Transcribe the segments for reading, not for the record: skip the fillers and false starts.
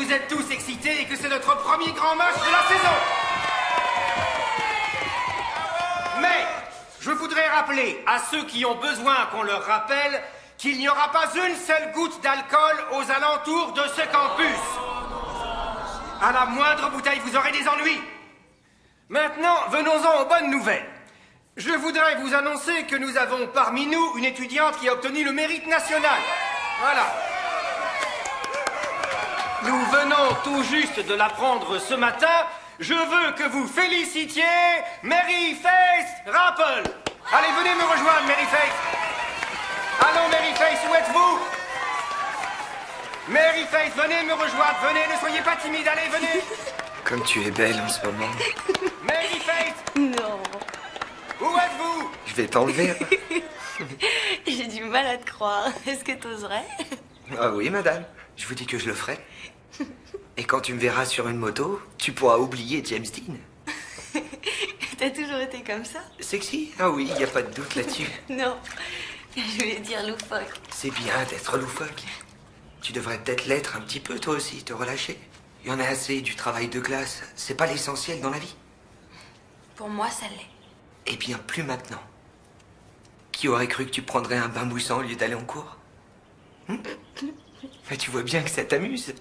vous êtes tous excités et que c'est notre premier grand match de la saison. Mais je voudrais rappeler à ceux qui ont besoin qu'on leur rappelle qu'il n'y aura pas une seule goutte d'alcool aux alentours de ce campus. À la moindre bouteille, vous aurez des ennuis. Maintenant, venons-en aux bonnes nouvelles. Je voudrais vous annoncer que nous avons parmi nous une étudiante qui a obtenu le mérite national. Voilà. Nous venons tout juste de l'apprendre ce matin. Je veux que vous félicitiez Mary Faith Rappel. Allez, venez me rejoindre, Mary Faith. Allons, Mary Faith, où êtes-vous? Mary Faith, venez me rejoindre. Venez, ne soyez pas timide. Allez, venez. Comme tu es belle en ce moment. Mary Faith. Non. Où êtes-vous? Je vais t'enlever. J'ai du mal à te croire. Est-ce que t'oserais? Ah oui, madame. Je vous dis que je le ferai. Et quand tu me verras sur une moto, tu pourras oublier James Dean. T'as toujours été comme ça? Sexy? Ah oui, il n'y a pas de doute là-dessus. Non. Je voulais dire loufoque. C'est bien d'être loufoque. Tu devrais peut-être l'être un petit peu, toi aussi, te relâcher. Il y en a assez du travail de glace. C'est pas l'essentiel dans la vie. Pour moi, ça l'est. Eh bien, plus maintenant. Qui aurait cru que tu prendrais un bain moussant au lieu d'aller en cours? Mais tu vois bien que ça t'amuse.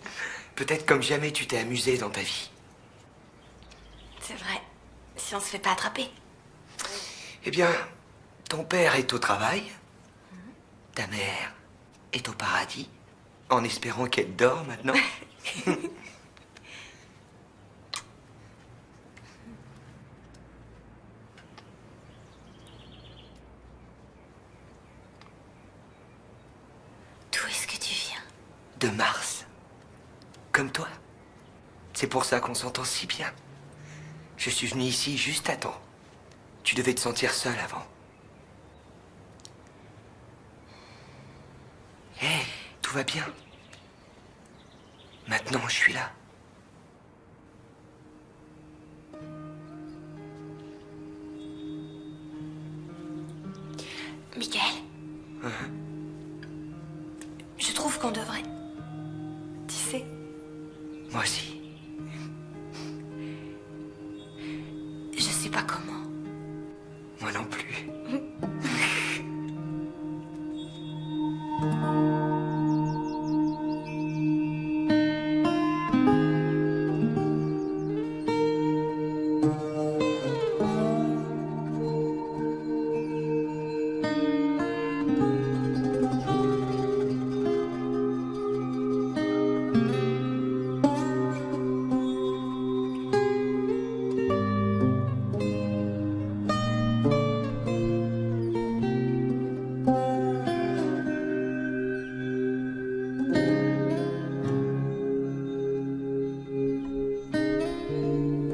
Peut-être comme jamais tu t'es amusé dans ta vie. C'est vrai. Si on se fait pas attraper. Eh bien, ton père est au travail. Ta mère est au paradis. En espérant qu'elle dort maintenant. D'où est-ce que tu viens? De Mars. Comme toi. C'est pour ça qu'on s'entend si bien. Je suis venu ici juste à temps. Tu devais te sentir seul avant. Hé, tout va bien. Maintenant, je suis là. Michael? Je trouve qu'on devrait. Tu sais, Moi aussi. je sais pas comment. Moi non plus.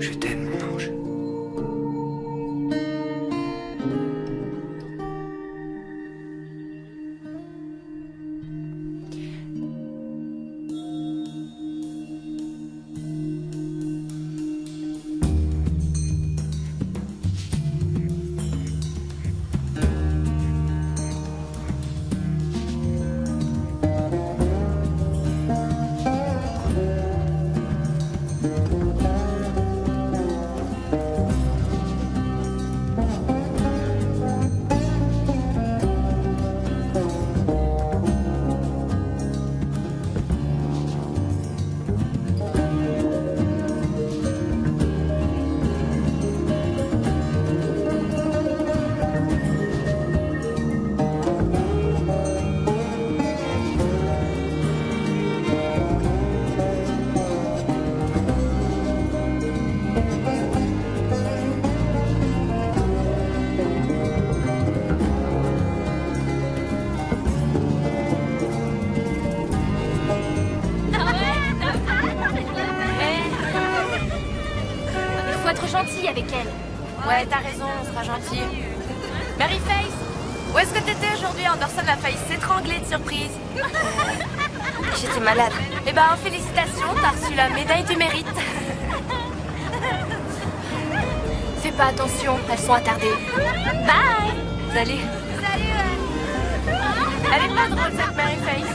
Je t'aime, mon ange. gentil avec elle. Ouais, t'as raison, on sera gentil. Mary Faith, où est-ce que t'étais aujourd'hui? Anderson a failli s'étrangler de surprise. J'étais malade. Eh ben, félicitations, t'as reçu la médaille du mérite. Fais pas attention, elles sont attardées. Bye. Salut. Salut. Elle est pas drôle, cette Mary Faith.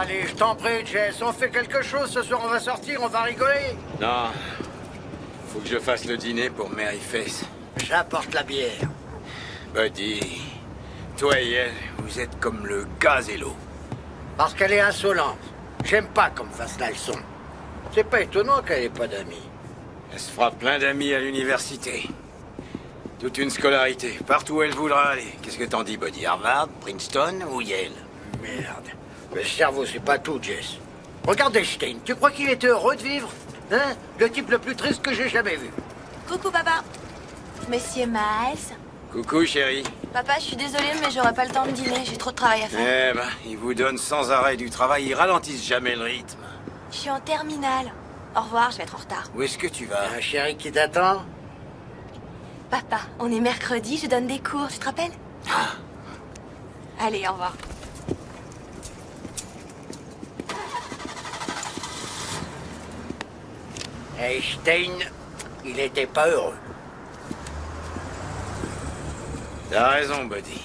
Allez, je t'en prie, Jess, on fait quelque chose ce soir, on va sortir, on va rigoler. Non. Faut que je fasse le dîner pour Mary Face. J'apporte la bière. Buddy, toi et elle, vous êtes comme le gaz et l'eau. Parce qu'elle est insolente. J'aime pas qu'on me fasse la leçon. C'est pas étonnant qu'elle ait pas d'amis. Elle se fera plein d'amis à l'université. Toute une scolarité, partout où elle voudra aller. Qu'est-ce que t'en dis, Buddy? Harvard, Princeton ou Yale? Merde. Le cerveau, c'est pas tout, Jess. Regarde Einstein, tu crois qu'il était heureux de vivre? Hein? Le type le plus triste que j'ai jamais vu. Coucou, papa. Monsieur Miles. Coucou, chérie. Papa, je suis désolée, mais j'aurai pas le temps de dîner. J'ai trop de travail à faire. Eh ben, ils vous donnent sans arrêt du travail, ils ralentissent jamais le rythme. Je suis en terminale. Au revoir, je vais être en retard. Où est-ce que tu vas? Un chéri qui t'attend? Papa, on est mercredi, je donne des cours, tu te rappelles? Allez, au revoir. Einstein, il était pas heureux. T'as raison, Buddy.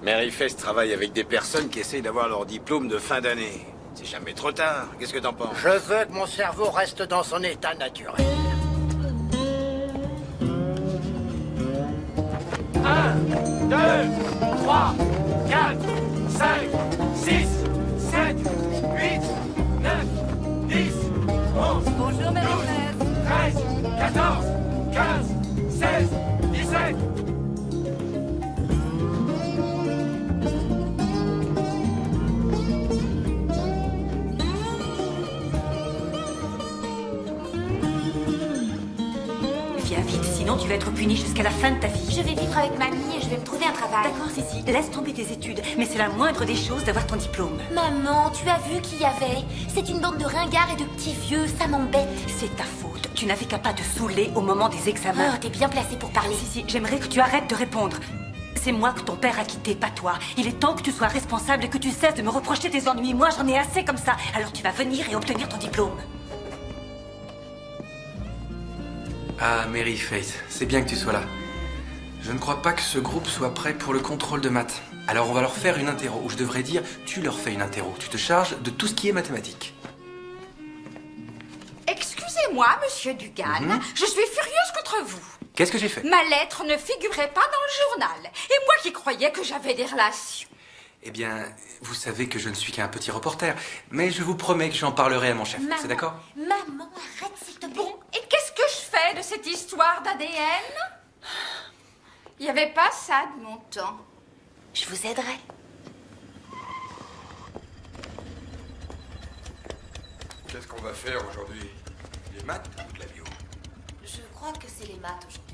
Mary Face travaille avec des personnes qui essayent d'avoir leur diplôme de fin d'année. C'est jamais trop tard. Qu'est-ce que t'en penses? Je veux que mon cerveau reste dans son état naturel. 1, 2, 3, 4, 5, 6, 7, 8, 9, 10, 11. Bonjour, Marie-Thérèse. 13, 14, 15, 16, 17. Viens vite, sinon tu vas être puni jusqu'à la fin de ta vie. Je vais vivre avec mamie et je vais me trouver un travail. D'accord, Sissi, laisse tomber tes études, mais c'est la moindre des choses d'avoir ton diplôme. Maman, tu as vu qui y avait? C'est une bande de ringards et de petits vieux, ça m'embête. C'est ta faute. Tu n'avais qu'à pas te saouler au moment des examens. Oh, t'es bien placée pour parler. Sissi, j'aimerais que tu arrêtes de répondre. C'est moi que ton père a quitté, pas toi. Il est temps que tu sois responsable et que tu cesses de me reprocher tes ennuis. Moi, j'en ai assez comme ça. Alors tu vas venir et obtenir ton diplôme. Ah, Mary Face, c'est bien que tu sois là. Je ne crois pas que ce groupe soit prêt pour le contrôle de maths. Alors on va leur faire une interro, ou je devrais dire, tu leur fais une interro. Tu te charges de tout ce qui est mathématiques. Excusez-moi, monsieur Dugan, je suis furieuse contre vous. Qu'est-ce que j'ai fait? Ma lettre ne figurait pas dans le journal. Et moi qui croyais que j'avais des relations. Eh bien, vous savez que je ne suis qu'un petit reporter, mais je vous promets que j'en parlerai à mon chef. C'est d'accord? Maman, arrête s'il te plaît. Bon, et qu'est-ce que je fais de cette histoire d'ADN? Il n'y avait pas ça de mon temps. Je vous aiderai. Qu'est-ce qu'on va faire aujourd'hui? Les maths ou de la bio? Je crois que c'est les maths aujourd'hui.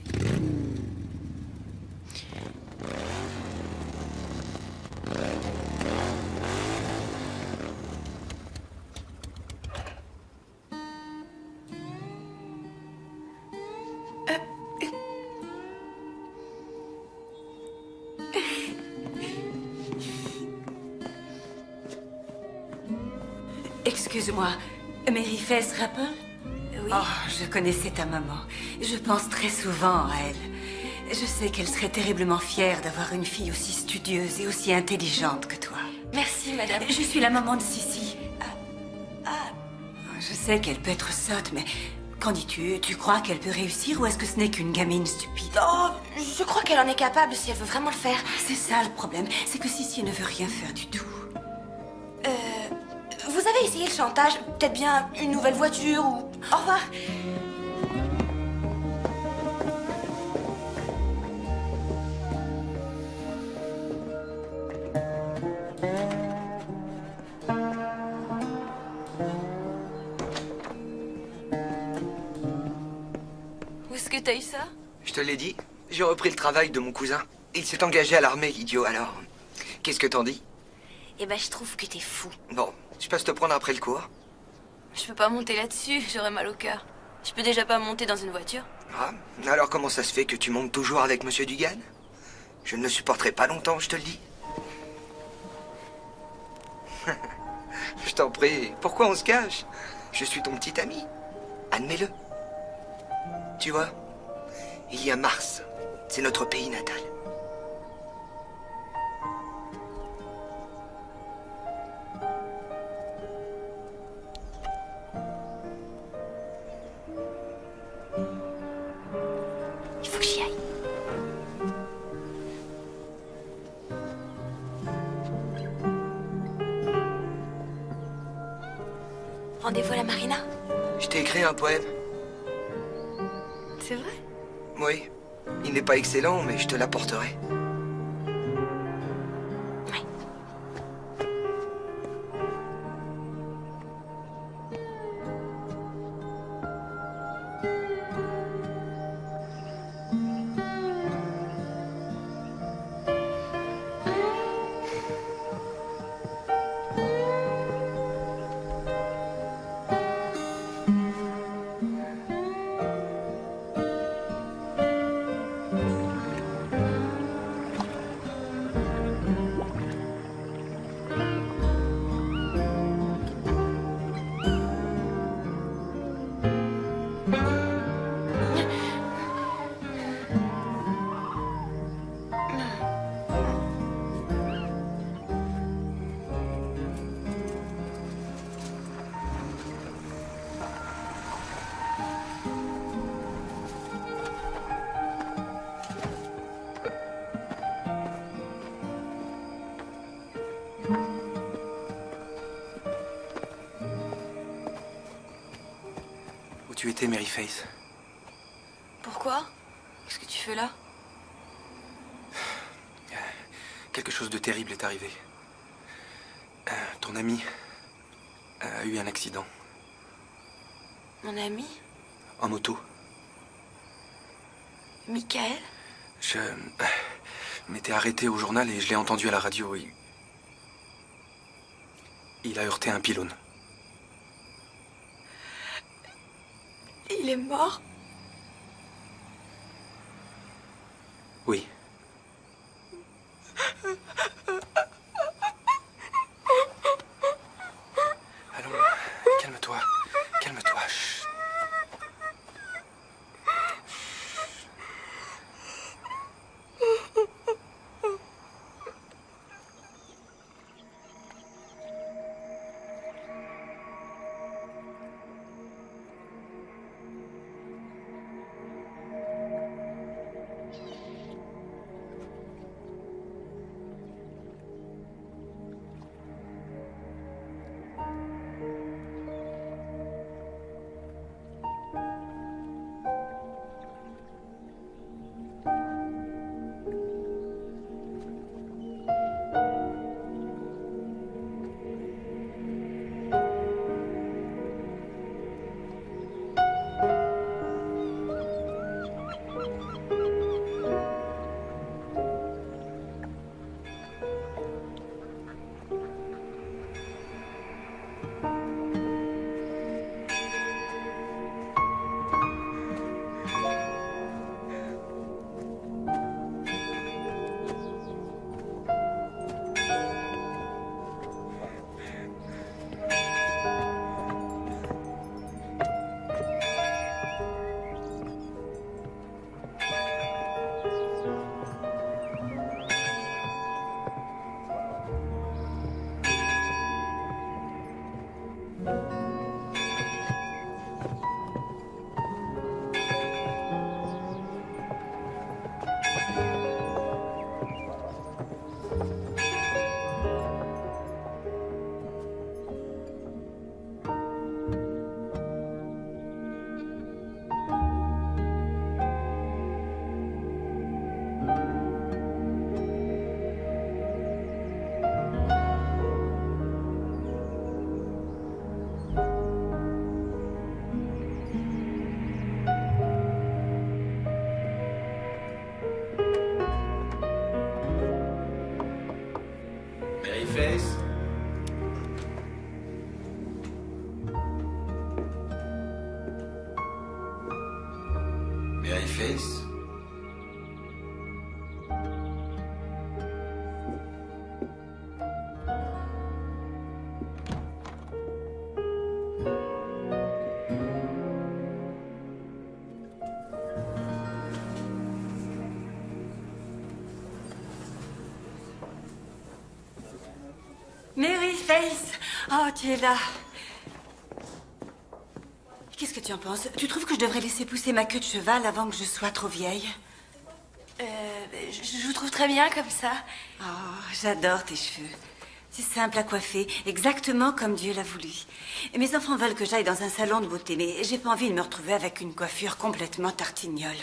Excuse-moi, Mary Face Rapple? Oui. Oh, je connaissais ta maman. Je pense très souvent à elle. Je sais qu'elle serait terriblement fière d'avoir une fille aussi studieuse et aussi intelligente que toi. Merci, madame. Je suis la maman de Sissi. Je sais qu'elle peut être sotte, mais qu'en dis-tu? Tu crois qu'elle peut réussir ou est-ce que ce n'est qu'une gamine stupide? Oh, je crois qu'elle en est capable si elle veut vraiment le faire. C'est ça le problème, c'est que Sissi ne veut rien faire du tout. Vous avez essayé le chantage? Peut-être bien une nouvelle voiture ou... Au revoir. Où est-ce que t'as eu ça? Je te l'ai dit, j'ai repris le travail de mon cousin. Il s'est engagé à l'armée, idiot, alors. Qu'est-ce que t'en dis? Eh ben, je trouve que t'es fou. Bon, je passe te prendre après le cours. Je peux pas monter là-dessus, j'aurais mal au cœur. Je peux déjà pas monter dans une voiture. Ah, alors comment ça se fait que tu montes toujours avec Monsieur Dugan? Je ne le supporterai pas longtemps, je te le dis. Je t'en prie, pourquoi on se cache? Je suis ton petit ami. Admets-le. Tu vois, il y a Mars. C'est notre pays natal. rendez-vous à la marina? Je t'ai écrit un poème. C'est vrai? Oui. Il n'est pas excellent, mais je te l'apporterai. Oui. Où tu étais, Mary Face? Pourquoi? Qu'est-ce que tu fais là? Quelque chose de terrible est arrivé. Ton ami a eu un accident. Mon ami? En moto. Michael? Je m'étais arrêté au journal et je l'ai entendu à la radio. Il a heurté un pylône. Il est mort? Oui. Allons, calme-toi. Calme-toi. Chut. Face. Mary Face. Mary Face! Oh, tu es là. Qu'est-ce que tu en penses? Tu trouves que je devrais laisser pousser ma queue de cheval avant que je sois trop vieille? Je vous trouve très bien comme ça. Oh, j'adore tes cheveux. C'est simple à coiffer, exactement comme Dieu l'a voulu. Et mes enfants veulent que j'aille dans un salon de beauté, mais j'ai pas envie de me retrouver avec une coiffure complètement tartignole.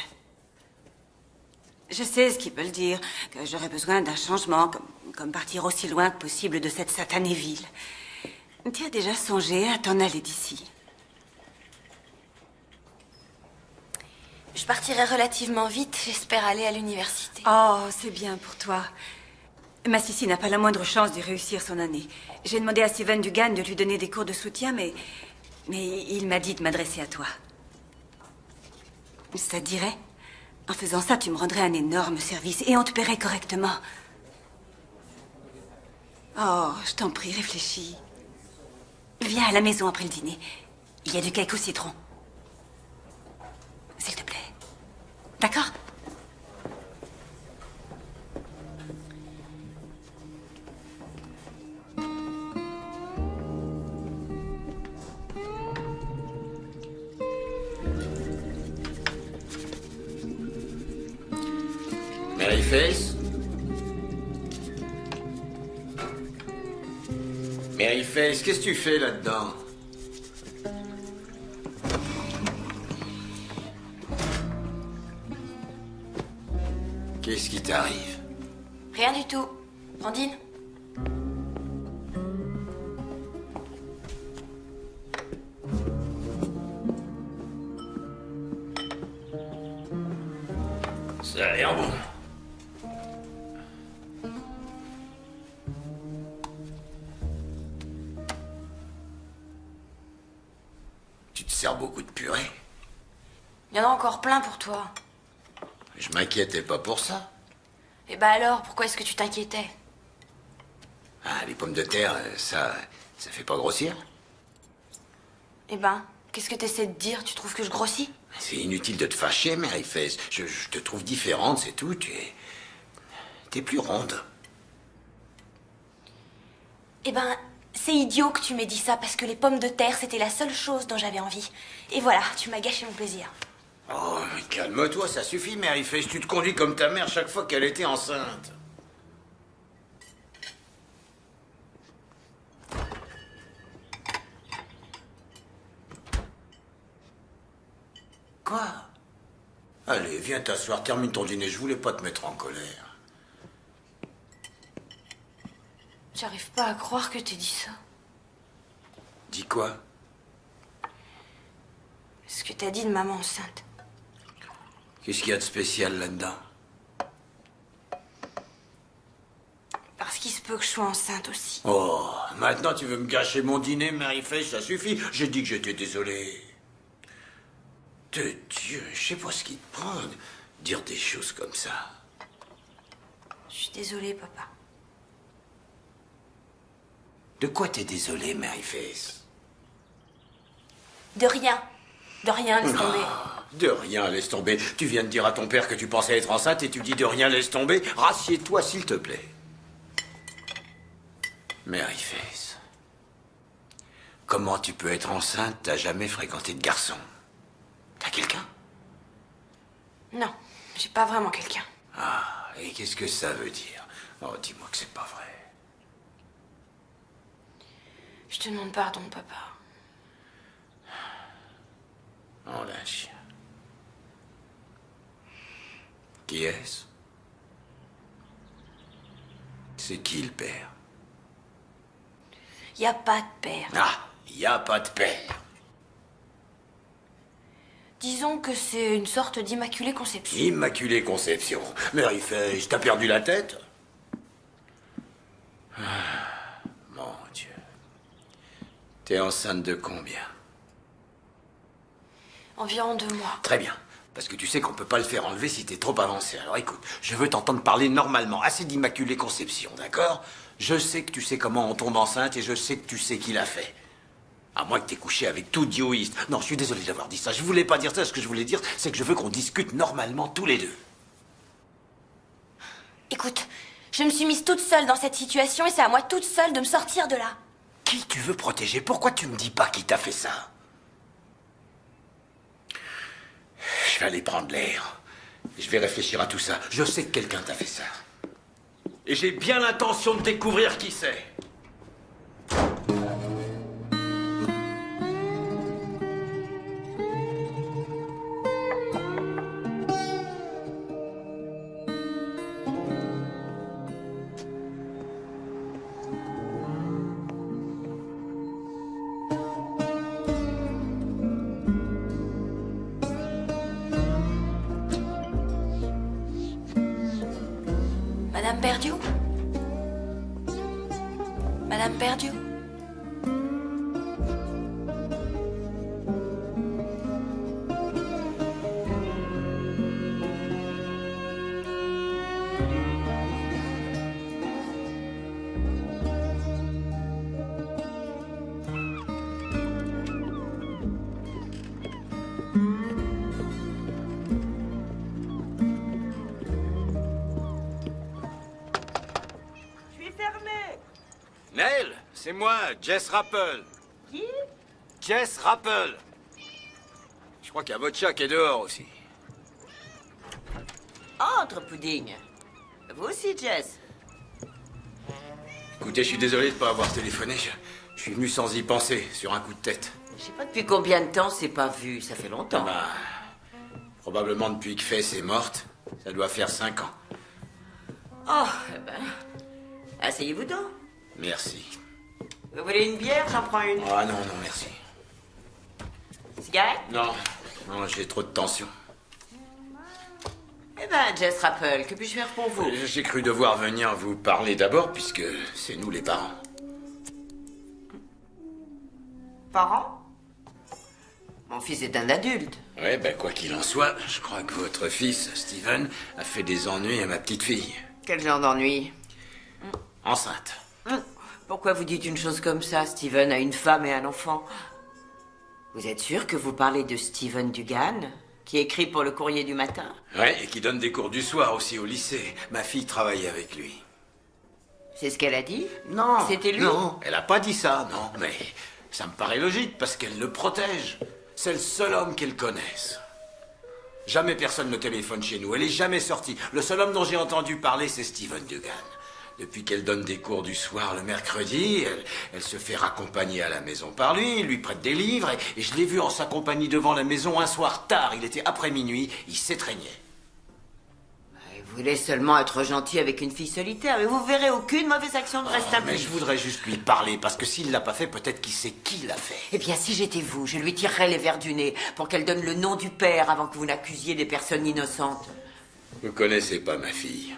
Je sais ce qu'ils veulent dire, que j'aurais besoin d'un changement, comme partir aussi loin que possible de cette satanée ville. Tu as déjà songé à t'en aller d'ici? Je partirai relativement vite, j'espère aller à l'université. Oh, c'est bien pour toi. Ma Sissi n'a pas la moindre chance de réussir son année. J'ai demandé à Steven Dugan de lui donner des cours de soutien, mais il m'a dit de m'adresser à toi. Ça te dirait? En faisant ça, tu me rendrais un énorme service et on te paierait correctement. Oh, je t'en prie, réfléchis. Viens à la maison après le dîner. Il y a du cake au citron. S'il te plaît. D'accord? Maryface? Maryface, qu'est-ce que tu fais là-dedans? Qu'est-ce qui t'arrive? Rien du tout. Brandine? C'est rien bon. Tu te sers beaucoup de purée? Il y en a encore plein pour toi. Je m'inquiétais pas pour ça. Et bah alors, pourquoi est-ce que tu t'inquiétais? Ah, les pommes de terre, ça fait pas grossir? Eh ben, qu'est-ce que t'essaies de dire? Tu trouves que je grossis? C'est inutile de te fâcher, Maryface. Je te trouve différente, c'est tout. T'es plus ronde. Eh ben, c'est idiot que tu m'aies dit ça, parce que les pommes de terre, c'était la seule chose dont j'avais envie. Et voilà, tu m'as gâché mon plaisir. Oh, mais calme-toi, ça suffit, Maryface. Tu te conduis comme ta mère chaque fois qu'elle était enceinte. Quoi? Allez, viens t'asseoir, termine ton dîner. Je voulais pas te mettre en colère. J'arrive pas à croire que t'aies dit ça. Dis quoi? Ce que t'as dit de maman enceinte. Qu'est-ce qu'il y a de spécial là-dedans? Parce qu'il se peut que je sois enceinte aussi. Oh, maintenant tu veux me gâcher mon dîner, Maryface, ça suffit. J'ai dit que j'étais désolé. De Dieu, je sais pas ce qui te prend de dire des choses comme ça. Je suis désolée, papa. De quoi t'es désolé, Maryface? De rien. De rien, laisse tomber. De rien, laisse tomber. Tu viens de dire à ton père que tu pensais être enceinte et tu dis de rien, laisse tomber. Rassieds-toi, s'il te plaît. Maryface, comment tu peux être enceinte? T'as jamais fréquenté de garçon. T'as quelqu'un? Non, j'ai pas vraiment quelqu'un. Ah, et qu'est-ce que ça veut dire? Oh, dis-moi que c'est pas vrai. Je te demande pardon, papa. Oh, la chien. Qui est-ce? C'est qui le père? Y a pas de père. Ah, y a pas de père. Disons que c'est une sorte d'immaculée conception. Immaculée conception. Maryface, t'as perdu la tête? Ah, mon Dieu. T'es enceinte de combien? Environ 2 mois. Très bien. Parce que tu sais qu'on peut pas le faire enlever si t'es trop avancé. Alors écoute, je veux t'entendre parler normalement. Assez d'immaculée conception, d'accord? Je sais que tu sais comment on tombe enceinte et je sais que tu sais qui l'a fait. À moins que t'aies couché avec tout dioïste. Non, je suis désolé d'avoir dit ça. Je voulais pas dire ça. Ce que je voulais dire, c'est que je veux qu'on discute normalement tous les deux. Écoute, je me suis mise toute seule dans cette situation et c'est à moi toute seule de me sortir de là. Qui tu veux protéger? Pourquoi tu me dis pas qui t'a fait ça? Je vais aller prendre l'air. Je vais réfléchir à tout ça. Je sais que quelqu'un t'a fait ça. Et j'ai bien l'intention de découvrir qui c'est. Perdiu? Madame Perdiu? Neil, c'est moi, Jess Rappel. Qui? Jess Rappel. Je crois qu'il y a votre chat qui est dehors aussi. Entre, Pudding. Vous aussi, Jess. Écoutez, je suis désolé de ne pas avoir téléphoné. Je suis venu sans y penser, sur un coup de tête. Je sais pas depuis combien de temps c'est pas vu. Ça fait longtemps. Bah, probablement depuis que Fess est morte. Ça doit faire 5 ans. Oh, eh ben... Asseyez-vous donc. Merci. Vous voulez une bière? J'en prends une. Ah non, non, merci. Cigarette? Non, non, j'ai trop de tension. Eh ben, Jess Rappel, que puis-je faire pour vous? J'ai cru devoir venir vous parler d'abord, puisque c'est nous les parents. Parents? Mon fils est un adulte. Ouais, ben quoi qu'il en soit, je crois que votre fils, Steven, a fait des ennuis à ma petite fille. Quel genre d'ennui? Enceinte. Pourquoi vous dites une chose comme ça? Steven a une femme et un enfant. Vous êtes sûr que vous parlez de Steven Dugan, qui écrit pour le Courrier du matin? Ouais, et qui donne des cours du soir aussi au lycée. Ma fille travaille avec lui. C'est ce qu'elle a dit? Non. C'était lui? Non, elle a pas dit ça, non. Mais ça me paraît logique, parce qu'elle le protège. C'est le seul homme qu'elle connaisse. Jamais personne ne téléphone chez nous. Elle est jamais sortie. Le seul homme dont j'ai entendu parler, c'est Steven Dugan. Depuis qu'elle donne des cours du soir le mercredi, elle se fait raccompagner à la maison par lui, il lui prête des livres, et je l'ai vu en sa compagnie devant la maison un soir tard. Il était après minuit, il s'étreignait. Vous voulez seulement être gentil avec une fille solitaire, mais vous verrez aucune mauvaise action ne reste Mais je voudrais juste lui parler, parce que s'il l'a pas fait, peut-être qu'il sait qui l'a fait. Eh bien, si j'étais vous, je lui tirerais les verres du nez pour qu'elle donne le nom du père avant que vous n'accusiez des personnes innocentes. Vous connaissez pas ma fille.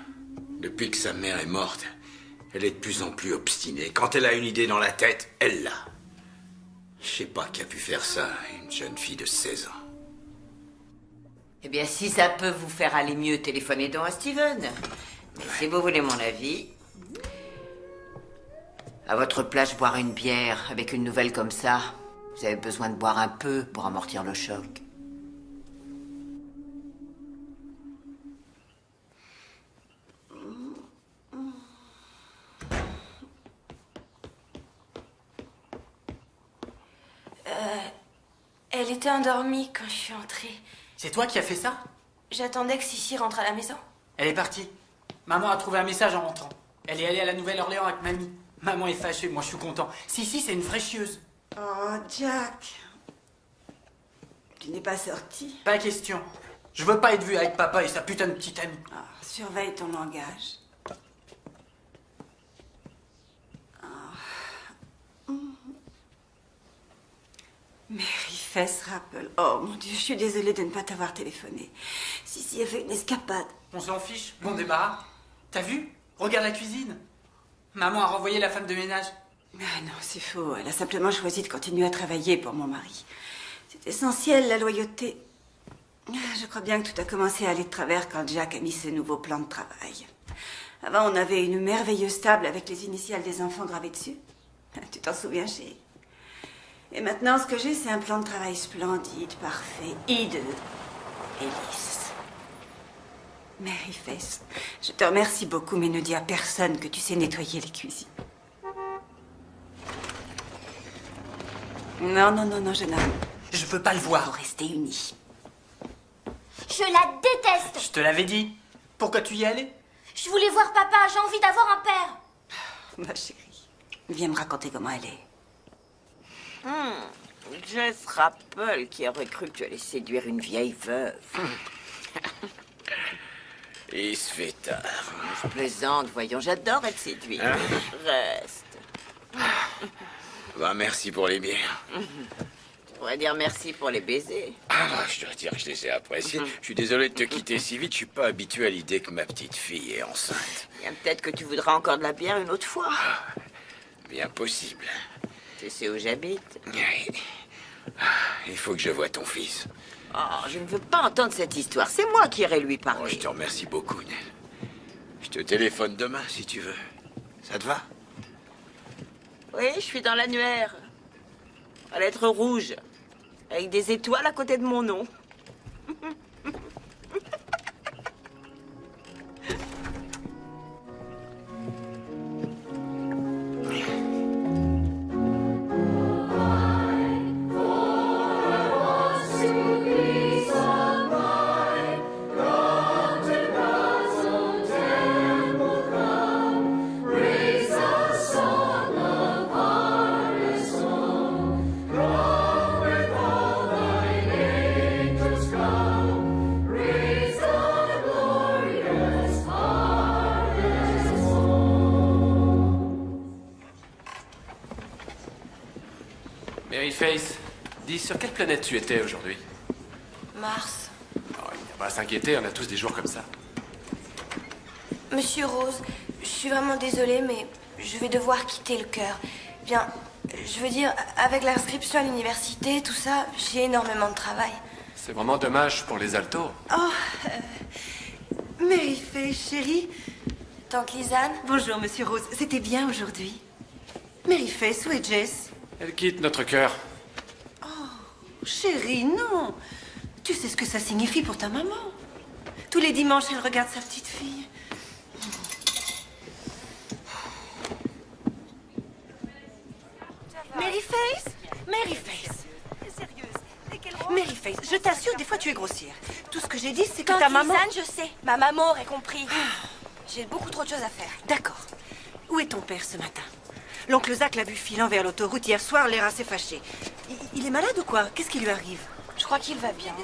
Depuis que sa mère est morte, elle est de plus en plus obstinée. Quand elle a une idée dans la tête, elle l'a. Je sais pas qui a pu faire ça à une jeune fille de 16 ans. Eh bien, si ça peut vous faire aller mieux, téléphonez donc à Steven. Mais si vous voulez mon avis, à votre place, boire une bière avec une nouvelle comme ça, vous avez besoin de boire un peu pour amortir le choc. Elle était endormie quand je suis entrée. C'est toi qui as fait ça? J'attendais que Sissi rentre à la maison. Elle est partie. Maman a trouvé un message en rentrant. Elle est allée à la Nouvelle-Orléans avec mamie. Maman est fâchée, moi je suis content. Si, c'est une vraie chieuse. Oh, Jack. Tu n'es pas sorti? Pas question. Je veux pas être vu avec papa et sa putain de petite amie. Ah, surveille ton langage. Mary Fess Rappel. Oh mon Dieu, je suis désolée de ne pas t'avoir téléphoné. Si, a fait une escapade. On s'en fiche, bon débarras. T'as vu? Regarde la cuisine. Maman a renvoyé la femme de ménage. Ah non, c'est faux. Elle a simplement choisi de continuer à travailler pour mon mari. C'est essentiel, la loyauté. Je crois bien que tout a commencé à aller de travers quand Jack a mis ses nouveaux plans de travail. Avant, on avait une merveilleuse table avec les initiales des enfants gravées dessus. Tu t'en souviens, chérie? Et maintenant, ce que j'ai, c'est un plan de travail splendide, parfait, hideux et lisse. Mary Fess, je te remercie beaucoup, mais ne dis à personne que tu sais nettoyer les cuisines. Non, jeune homme. Je veux pas le voir. Faut rester unis. Je la déteste. Je te l'avais dit. Pourquoi tu y es allée? Je voulais voir papa, j'ai envie d'avoir un père. Ma chérie, viens me raconter comment elle est. Jess Rappel, qui aurait cru que tu allais séduire une vieille veuve. Il se fait tard. Je plaisante, voyons, j'adore être séduite. Hein? Reste. Bah, merci pour les bières. pourrais dire merci pour les baisers. Ah, je dois dire que je les ai appréciés. Je suis désolé de te quitter si vite. Je suis pas habitué à l'idée que ma petite fille est enceinte. Bien, peut-être que tu voudras encore de la bière une autre fois. Bien possible. Tu sais où j'habite? Oui. Il faut que je voie ton fils. Oh, je ne veux pas entendre cette histoire. C'est moi qui irai lui parler. Oh, je te remercie beaucoup, Nell. Je te téléphone demain, si tu veux. Ça te va? Oui, je suis dans l'annuaire. À lettres rouges. Avec des étoiles à côté de mon nom. Maryface, dis, sur quelle planète tu étais aujourd'hui? Mars. Oh, il n'y a pas à s'inquiéter, on a tous des jours comme ça. Monsieur Rose, je suis vraiment désolée, mais je vais devoir quitter le chœur. Bien, je veux dire, avec l'inscription à l'université, tout ça, j'ai énormément de travail. C'est vraiment dommage pour les altos. Oh, Maryface, chérie. Tante Lisanne. Bonjour, monsieur Rose. C'était bien aujourd'hui. Maryface, où est Jess? Elle quitte notre cœur. Chérie, non. Tu sais ce que ça signifie pour ta maman. Tous les dimanches, elle regarde sa petite fille. Maryface? Maryface. Maryface, je t'assure, des fois tu es grossière. Tout ce que j'ai dit, c'est que Tante ta maman... Lisanne, je sais. Ma maman aurait compris. J'ai beaucoup trop de choses à faire. D'accord. Où est ton père ce matin? L'oncle Zach l'a vu filant vers l'autoroute hier soir, l'air assez fâché. Il est malade ou quoi? Qu'est-ce qui lui arrive? Je crois qu'il va bien.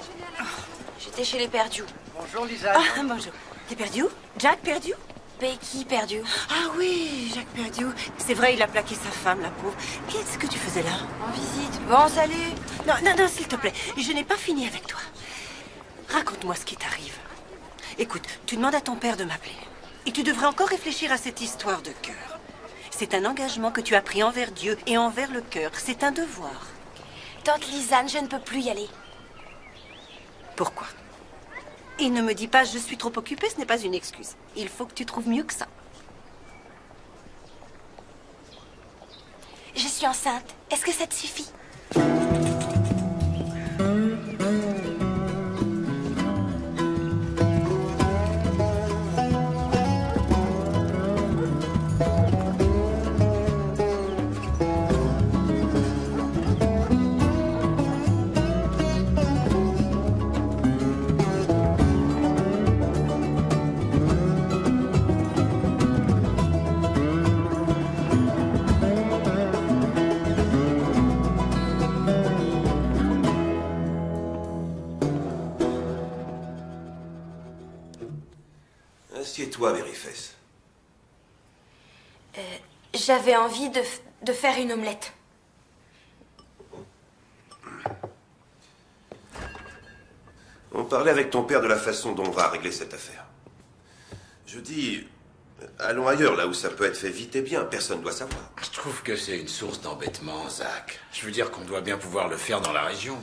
J'étais chez les Perdus. Bonjour, Lisa. Ah, bonjour. T'es perdu? Jack perdu? Becky Perdue. Ah oui, Jack perdu. C'est vrai, il a plaqué sa femme, la pauvre. Qu'est-ce que tu faisais là? En visite. Bon, salut. Non, non, non, s'il te plaît. Je n'ai pas fini avec toi. Raconte-moi ce qui t'arrive. Écoute, tu demandes à ton père de m'appeler. Et tu devrais encore réfléchir à cette histoire de cœur. C'est un engagement que tu as pris envers Dieu et envers le cœur. C'est un devoir. Tante Lisanne, je ne peux plus y aller. Pourquoi? Et ne me dis pas « je suis trop occupée », ce n'est pas une excuse. Il faut que tu trouves mieux que ça. Je suis enceinte. Est-ce que ça te suffit? Assieds-toi, Maryface. J'avais envie de faire une omelette. On parlait avec ton père de la façon dont on va régler cette affaire. Je dis, allons ailleurs, là où ça peut être fait vite et bien. Personne ne doit savoir. Je trouve que c'est une source d'embêtement, Zach. Je veux dire qu'on doit bien pouvoir le faire dans la région.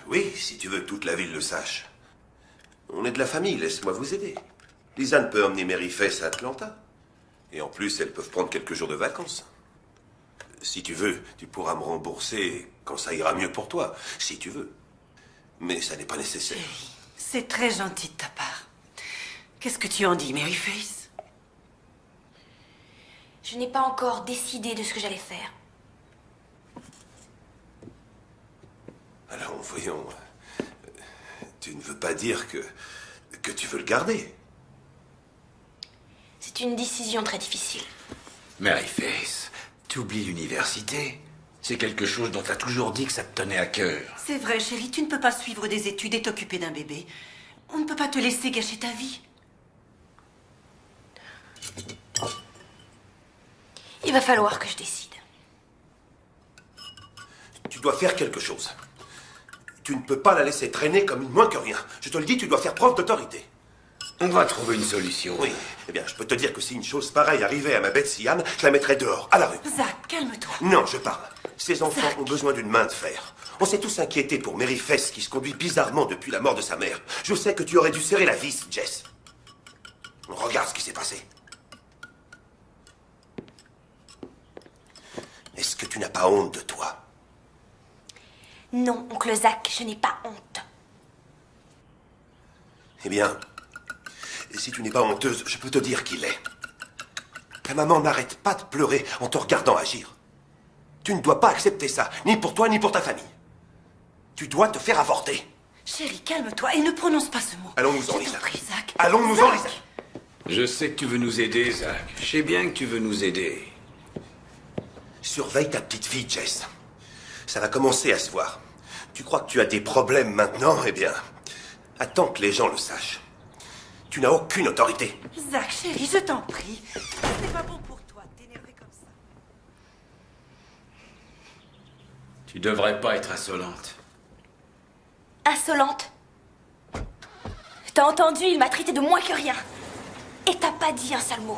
Oui, si tu veux que toute la ville le sache. On est de la famille, laisse-moi vous aider. Lisanne peut emmener Maryface à Atlanta. Et en plus, elles peuvent prendre quelques jours de vacances. Si tu veux, tu pourras me rembourser quand ça ira mieux pour toi. Si tu veux. Mais ça n'est pas nécessaire. C'est très gentil de ta part. Qu'est-ce que tu en dis, Maryface? Je n'ai pas encore décidé de ce que j'allais faire. Alors, voyons. Tu ne veux pas dire que tu veux le garder. C'est une décision très difficile. Maryface, t'oublies l'université. C'est quelque chose dont t'as toujours dit que ça te tenait à cœur. C'est vrai, chérie, tu ne peux pas suivre des études et t'occuper d'un bébé. On ne peut pas te laisser gâcher ta vie. Il va falloir que je décide. Tu tu dois faire quelque chose. Tu ne peux pas la laisser traîner comme une moins que rien. Je te le dis, tu dois faire preuve d'autorité. On va trouver une solution. Oui. Eh bien, je peux te dire que si une chose pareille arrivait à ma Betsy Ann, je la mettrais dehors, à la rue. Zach, calme-toi. Non, je parle. Ces enfants ont besoin d'une main de fer. On s'est tous inquiétés pour Mary Fess, qui se conduit bizarrement depuis la mort de sa mère. Je sais que tu aurais dû serrer la vis, Jess. Regarde ce qui s'est passé. Est-ce que tu n'as pas honte de toi? Non, oncle Zach, je n'ai pas honte. Eh bien, si tu n'es pas honteuse, je peux te dire qu'il est. Ta maman n'arrête pas de pleurer en te regardant agir. Tu ne dois pas accepter ça, ni pour toi, ni pour ta famille. Tu dois te faire avorter. Chérie, calme-toi et ne prononce pas ce mot. Allons-nous-en, Lisa. Zach. Allons-nous-en, Lisa. Je sais que tu veux nous aider, Zach. Je sais bien que tu veux nous aider. Surveille ta petite fille, Jess. Ça va commencer à se voir. Tu crois que tu as des problèmes maintenant? Eh bien, attends que les gens le sachent. Tu n'as aucune autorité. Zach, chérie, je t'en prie. C'est pas bon pour toi de t'énerver comme ça. Tu devrais pas être insolente. Insolente. T'as entendu, il m'a traité de moins que rien. Et t'as pas dit un seul mot.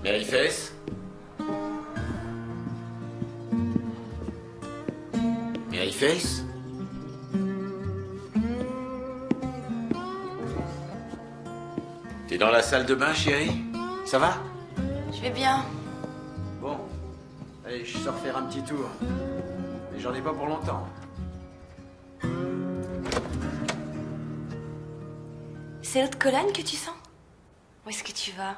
Mary Fess? Mary Fess? T'es dans la salle de bain, chérie? Ça va? Je vais bien. Bon. Allez, je sors faire un petit tour. Mais j'en ai pas pour longtemps. C'est l'autre colonne que tu sens? Où est-ce que tu vas?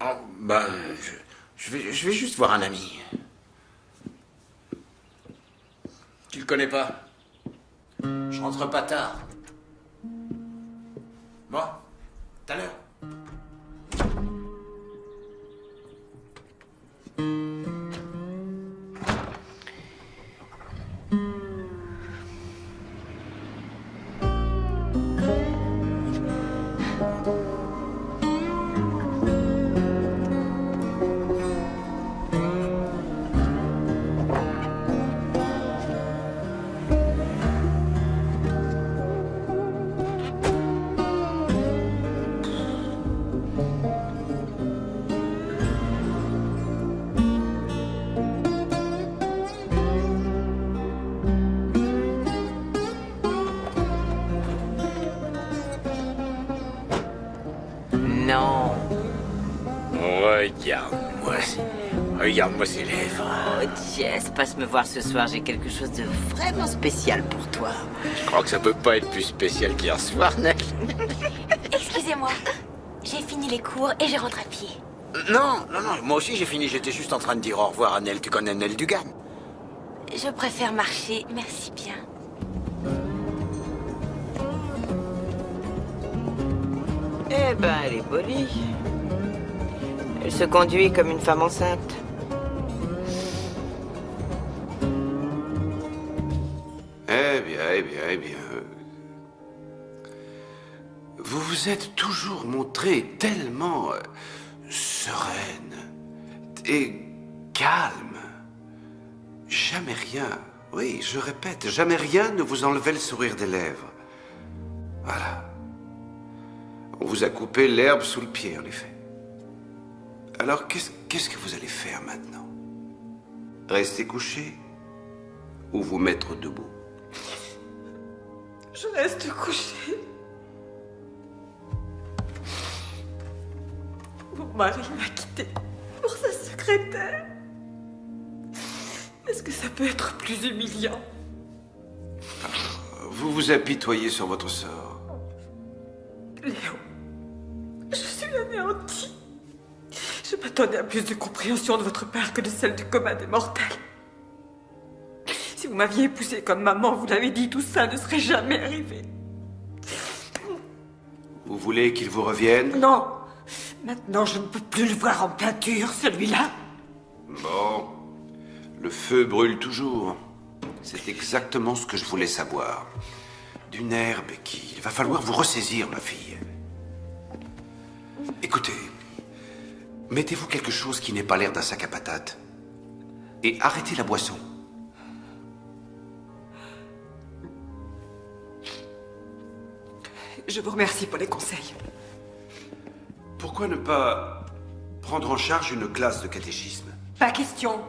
Oh, ben, je vais juste voir un ami. Tu le connais pas? Je rentre pas tard. Bon, tout à l'heure. Non. Regarde-moi ces lèvres. Oh, Jess, passe me voir ce soir. J'ai quelque chose de vraiment spécial pour toi. Je crois que ça peut pas être plus spécial qu'hier soir, Nell. Excusez-moi. J'ai fini les cours et je rentre à pied. Non, moi aussi j'ai fini. J'étais juste en train de dire au revoir à Nell. Tu connais Nell Dugan? Je préfère marcher, merci bien. Eh ben, elle est polie. Elle se conduit comme une femme enceinte. Eh bien. Vous vous êtes toujours montré tellement sereine et calme. Jamais rien, oui, je répète, jamais rien ne vous enlevait le sourire des lèvres. Voilà. On vous a coupé l'herbe sous le pied, en effet. Alors, qu'est-ce que vous allez faire maintenant? Rester couché ou vous mettre debout? Je reste couchée. Mon mari m'a quittée pour sa secrétaire. Est-ce que ça peut être plus humiliant? Vous vous apitoyez sur votre sort. Léo, je suis anéantie. Je m'attendais à plus de compréhension de votre part que de celle du commun des mortels. Si vous m'aviez épousée comme maman, vous l'avez dit, tout ça ne serait jamais arrivé. Vous voulez qu'il vous revienne? Non. Maintenant, je ne peux plus le voir en peinture, celui-là. Bon. Le feu brûle toujours. C'est exactement ce que je voulais savoir. Du nerf, Becky. Il va falloir vous ressaisir, ma fille. Écoutez, mettez-vous quelque chose qui n'ait pas l'air d'un sac à patates. Et arrêtez la boisson. Je vous remercie pour les conseils. Pourquoi ne pas prendre en charge une classe de catéchisme? Pas question.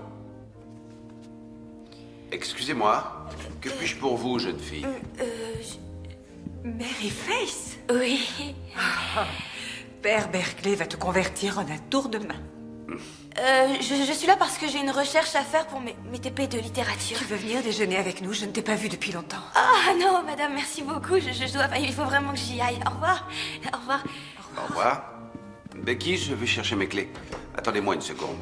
Excusez-moi, que puis-je pour vous, jeune fille? Mary Face? Oui. Père Berkeley va te convertir en un tour de main. Je suis là parce que j'ai une recherche à faire pour mes TP de littérature. Tu veux venir déjeuner avec nous? Je ne t'ai pas vu depuis longtemps. Ah non, madame, merci beaucoup. Je dois... Il faut vraiment que j'y aille. Au revoir. Au revoir. Au revoir. Becky, je vais chercher mes clés. Attendez-moi une seconde.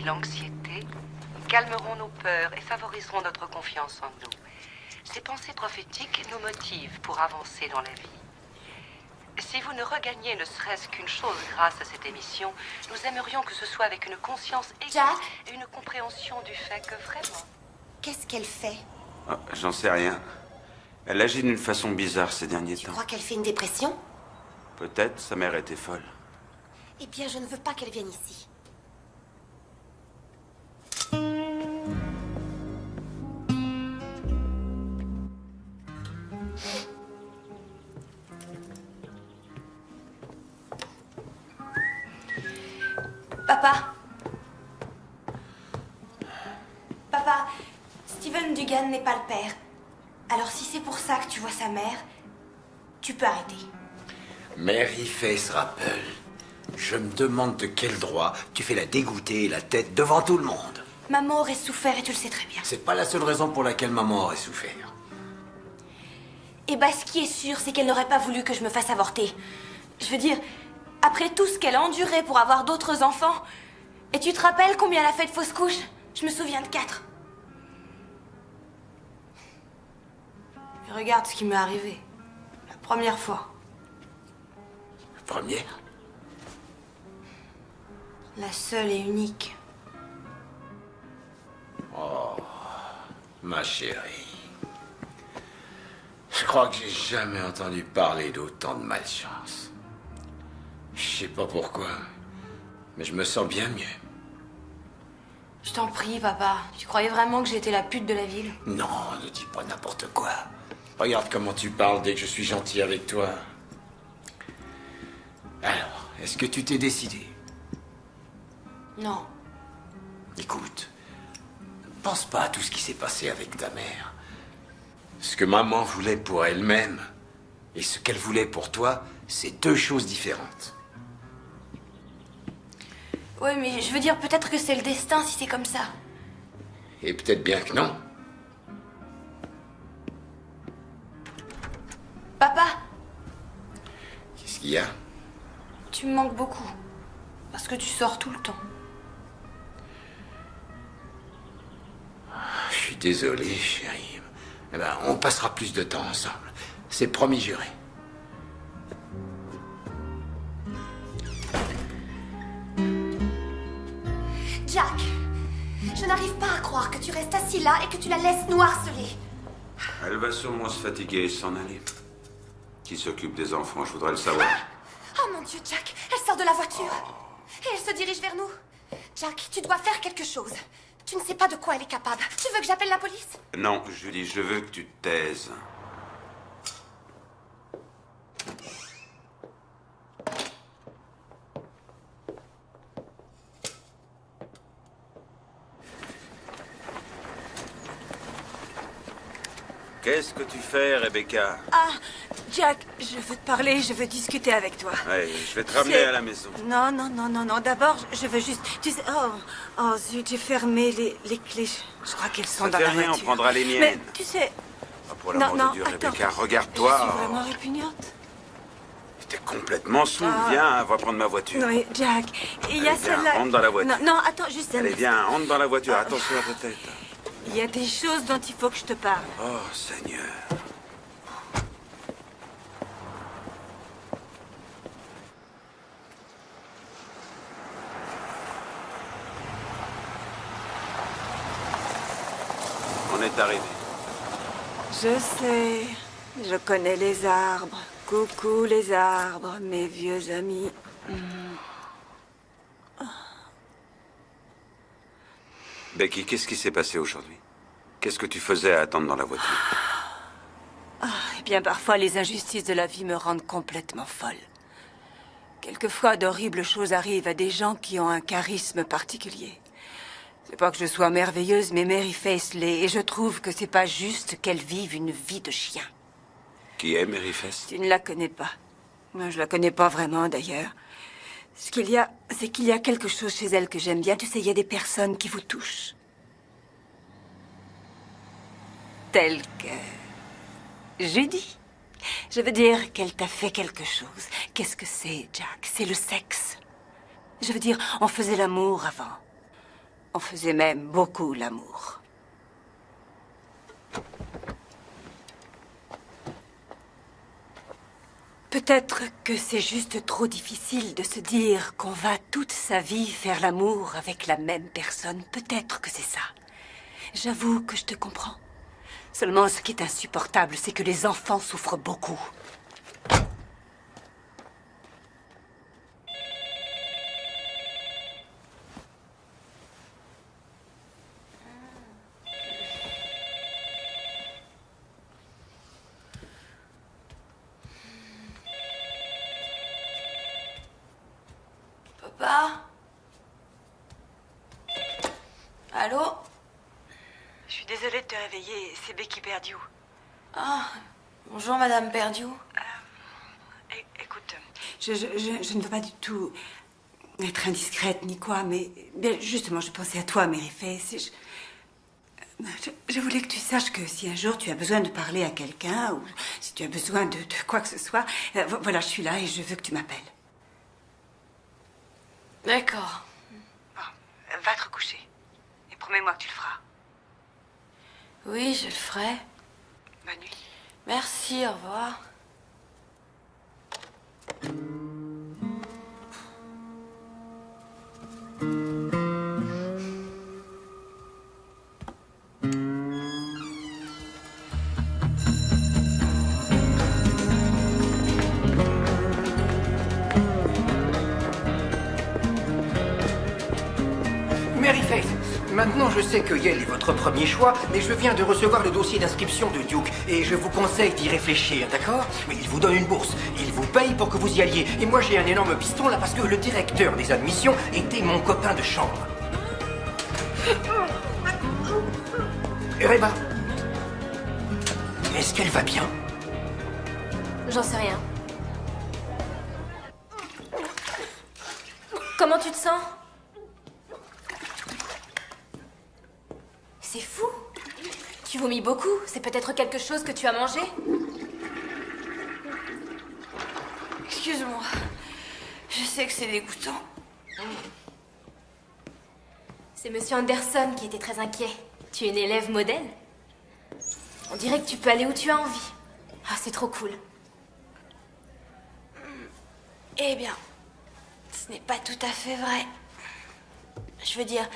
L'anxiété calmeront nos peurs et favoriseront notre confiance en nous. Ces pensées prophétiques nous motivent pour avancer dans la vie. Si vous ne regagnez ne serait-ce qu'une chose grâce à cette émission, nous aimerions que ce soit avec une conscience exacte et une compréhension du fait que vraiment... Qu'est-ce qu'elle fait? Oh, j'en sais rien. Elle agit d'une façon bizarre ces derniers temps. Tu crois qu'elle fait une dépression? Peut-être, sa mère était folle. Eh bien, je ne veux pas qu'elle vienne ici. Papa. Papa, Steven Dugan n'est pas le père. Alors si c'est pour ça que tu vois sa mère, tu peux arrêter. Mary Face Rappel, je me demande de quel droit tu fais la dégoûter et la tête devant tout le monde. Maman aurait souffert et tu le sais très bien. C'est pas la seule raison pour laquelle maman aurait souffert. Et bah ce qui est sûr, c'est qu'elle n'aurait pas voulu que je me fasse avorter. Je veux dire, après tout ce qu'elle a enduré pour avoir d'autres enfants, et tu te rappelles combien elle a fait de fausses couches? Je me souviens de 4. Et regarde ce qui m'est arrivé. La première fois. La première? La seule et unique. Oh, ma chérie. Je crois que j'ai jamais entendu parler d'autant de malchance. Je sais pas pourquoi, mais je me sens bien mieux. Je t'en prie, papa. Tu croyais vraiment que j'étais la pute de la ville? Non, ne dis pas n'importe quoi. Regarde comment tu parles dès que je suis gentil avec toi. Alors, est-ce que tu t'es décidé? Non. Écoute, ne pense pas à tout ce qui s'est passé avec ta mère. Ce que maman voulait pour elle-même et ce qu'elle voulait pour toi, c'est 2 choses différentes. Oui, mais je veux dire, peut-être que c'est le destin si c'est comme ça. Et peut-être bien que non. Papa, Qu'est-ce qu'il y a? tu me manques beaucoup. Parce que tu sors tout le temps. Je suis désolé, chérie. Eh ben, on passera plus de temps ensemble. C'est promis juré. Jack, je n'arrive pas à croire que tu restes assis là et que tu la laisses nous harceler. Elle va sûrement se fatiguer et s'en aller. Qui s'occupe des enfants, je voudrais le savoir. Oh mon Dieu, Jack, elle sort de la voiture. Et elle se dirige vers nous. Jack, tu dois faire quelque chose. Tu ne sais pas de quoi elle est capable. Tu veux que j'appelle la police? Non, Julie, je veux que tu te taises. Qu'est-ce que tu fais, Rebecca? Ah, Jack, je veux te parler, je veux discuter avec toi. Ouais, je vais te ramener à la maison. Non, non, non, non, non. D'abord, je veux juste... Tu sais... Oh zut, j'ai fermé les clés. Je crois qu'elles sont Ça dans fait la rien, voiture. on prendra les miennes. Mais tu sais... Ah, pour l'amour non, de Dieu, attends. Rebecca, Je suis regarde-toi. vraiment répugnante. T'es complètement saoul. Ah. Viens, va prendre ma voiture. Oui, Jack, il y a Allez, viens, celle-là... rentre dans la voiture. Non, non, attends, juste un Allez, instant. viens, rentre dans la voiture. Attention à ta tête. Il y a des choses dont il faut que je te parle. Oh, Seigneur. On est arrivé. Je sais, je connais les arbres. Coucou les arbres, mes vieux amis. Becky, qu'est-ce qui s'est passé aujourd'hui? Qu'est-ce que tu faisais à attendre dans la voiture? Eh bien, parfois, les injustices de la vie me rendent complètement folle. Quelquefois, d'horribles choses arrivent à des gens qui ont un charisme particulier. C'est pas que je sois merveilleuse, mais Mary Faith l'est, et je trouve que c'est pas juste qu'elle vive une vie de chien. Qui est Mary Faith? Tu ne la connais pas. Moi, je la connais pas vraiment, d'ailleurs. Ce qu'il y a, c'est qu'il y a quelque chose chez elle que j'aime bien. Tu sais, il y a des personnes qui vous touchent. Telles que... Judy. Je veux dire qu'elle t'a fait quelque chose. Qu'est-ce que c'est, Jack? C'est le sexe. Je veux dire, on faisait l'amour avant. On faisait même beaucoup l'amour. Peut-être que c'est juste trop difficile de se dire qu'on va toute sa vie faire l'amour avec la même personne. Peut-être que c'est ça. J'avoue que je te comprends. Seulement, ce qui est insupportable, c'est que les enfants souffrent beaucoup. Papa? Allô? Je suis désolée de te réveiller, c'est Becky Perdieu. Ah, bonjour Madame Perdieu. Écoute, Je ne veux pas du tout être indiscrète ni quoi, mais bien, justement, je pensais à toi, Mary Faith. Et je voulais que tu saches que si un jour tu as besoin de parler à quelqu'un, ou si tu as besoin de quoi que ce soit, voilà, je suis là et je veux que tu m'appelles. D'accord. va te recoucher. Et promets-moi que tu le feras. Oui, je le ferai. Bonne nuit. Merci, au revoir. Mary Faith, maintenant je sais que Yale est votre premier choix, mais je viens de recevoir le dossier d'inscription de Duke et je vous conseille d'y réfléchir, d'accord? Mais il vous donne une bourse, il vous paye pour que vous y alliez. Et moi j'ai un énorme piston là parce que le directeur des admissions était mon copain de chambre. Reba, est-ce qu'elle va bien? J'en sais rien. Comment tu te sens? C'est fou. Tu vomis beaucoup. C'est peut-être quelque chose que tu as mangé? Excuse-moi. Je sais que c'est dégoûtant. C'est Monsieur Anderson qui était très inquiet. Tu es une élève modèle. On dirait que tu peux aller où tu as envie. Ah, c'est trop cool. Eh bien, ce n'est pas tout à fait vrai. Je veux dire,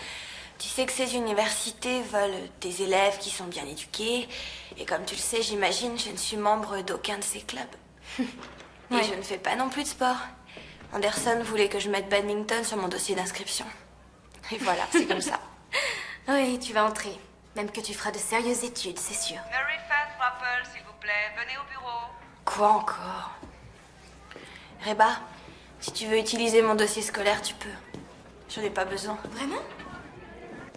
tu sais que ces universités veulent des élèves qui sont bien éduqués. Et comme tu le sais, j'imagine, je ne suis membre d'aucun de ces clubs. Et Ouais. je ne fais pas non plus de sport. Anderson voulait que je mette badminton sur mon dossier d'inscription. Et voilà, c'est comme ça. Oui, tu vas entrer. Même que tu feras de sérieuses études, c'est sûr. Mary Faith Rappel, s'il vous plaît, venez au bureau. Quoi encore? Reba, si tu veux utiliser mon dossier scolaire, tu peux. J'en ai pas besoin. Vraiment?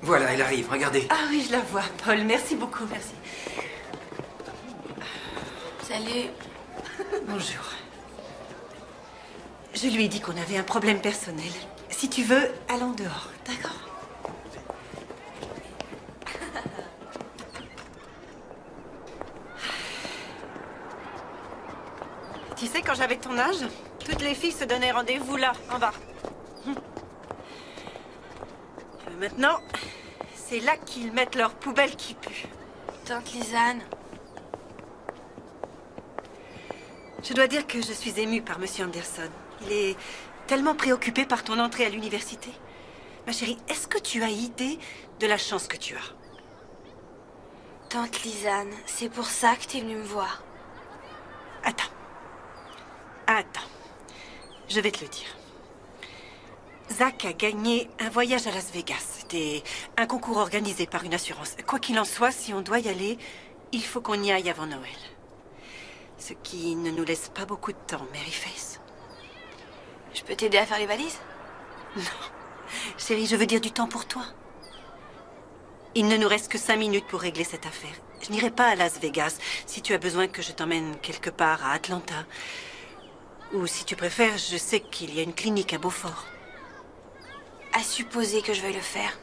Voilà, elle arrive, regardez. Ah oui, je la vois, Paul. Merci beaucoup, merci. Salut. Bonjour. Je lui ai dit qu'on avait un problème personnel. Si tu veux, allons dehors, d'accord? Tu sais, quand j'avais ton âge, toutes les filles se donnaient rendez-vous là, en bas. Maintenant, c'est là qu'ils mettent leurs poubelles qui puent. Tante Lisanne. Je dois dire que je suis émue par Monsieur Anderson. Il est tellement préoccupé par ton entrée à l'université. Ma chérie, est-ce que tu as idée de la chance que tu as? Tante Lisanne, c'est pour ça que t'es venue me voir. Attends. Je vais te le dire. Zach a gagné un voyage à Las Vegas. C'était un concours organisé par une assurance. Quoi qu'il en soit, si on doit y aller, il faut qu'on y aille avant Noël. Ce qui ne nous laisse pas beaucoup de temps, Mary Faith. Je peux t'aider à faire les valises? Non. Chérie, je veux dire du temps pour toi. Il ne nous reste que 5 minutes pour régler cette affaire. Je n'irai pas à Las Vegas si tu as besoin que je t'emmène quelque part à Atlanta. Ou si tu préfères, je sais qu'il y a une clinique à Beaufort. À supposer que je veuille le faire.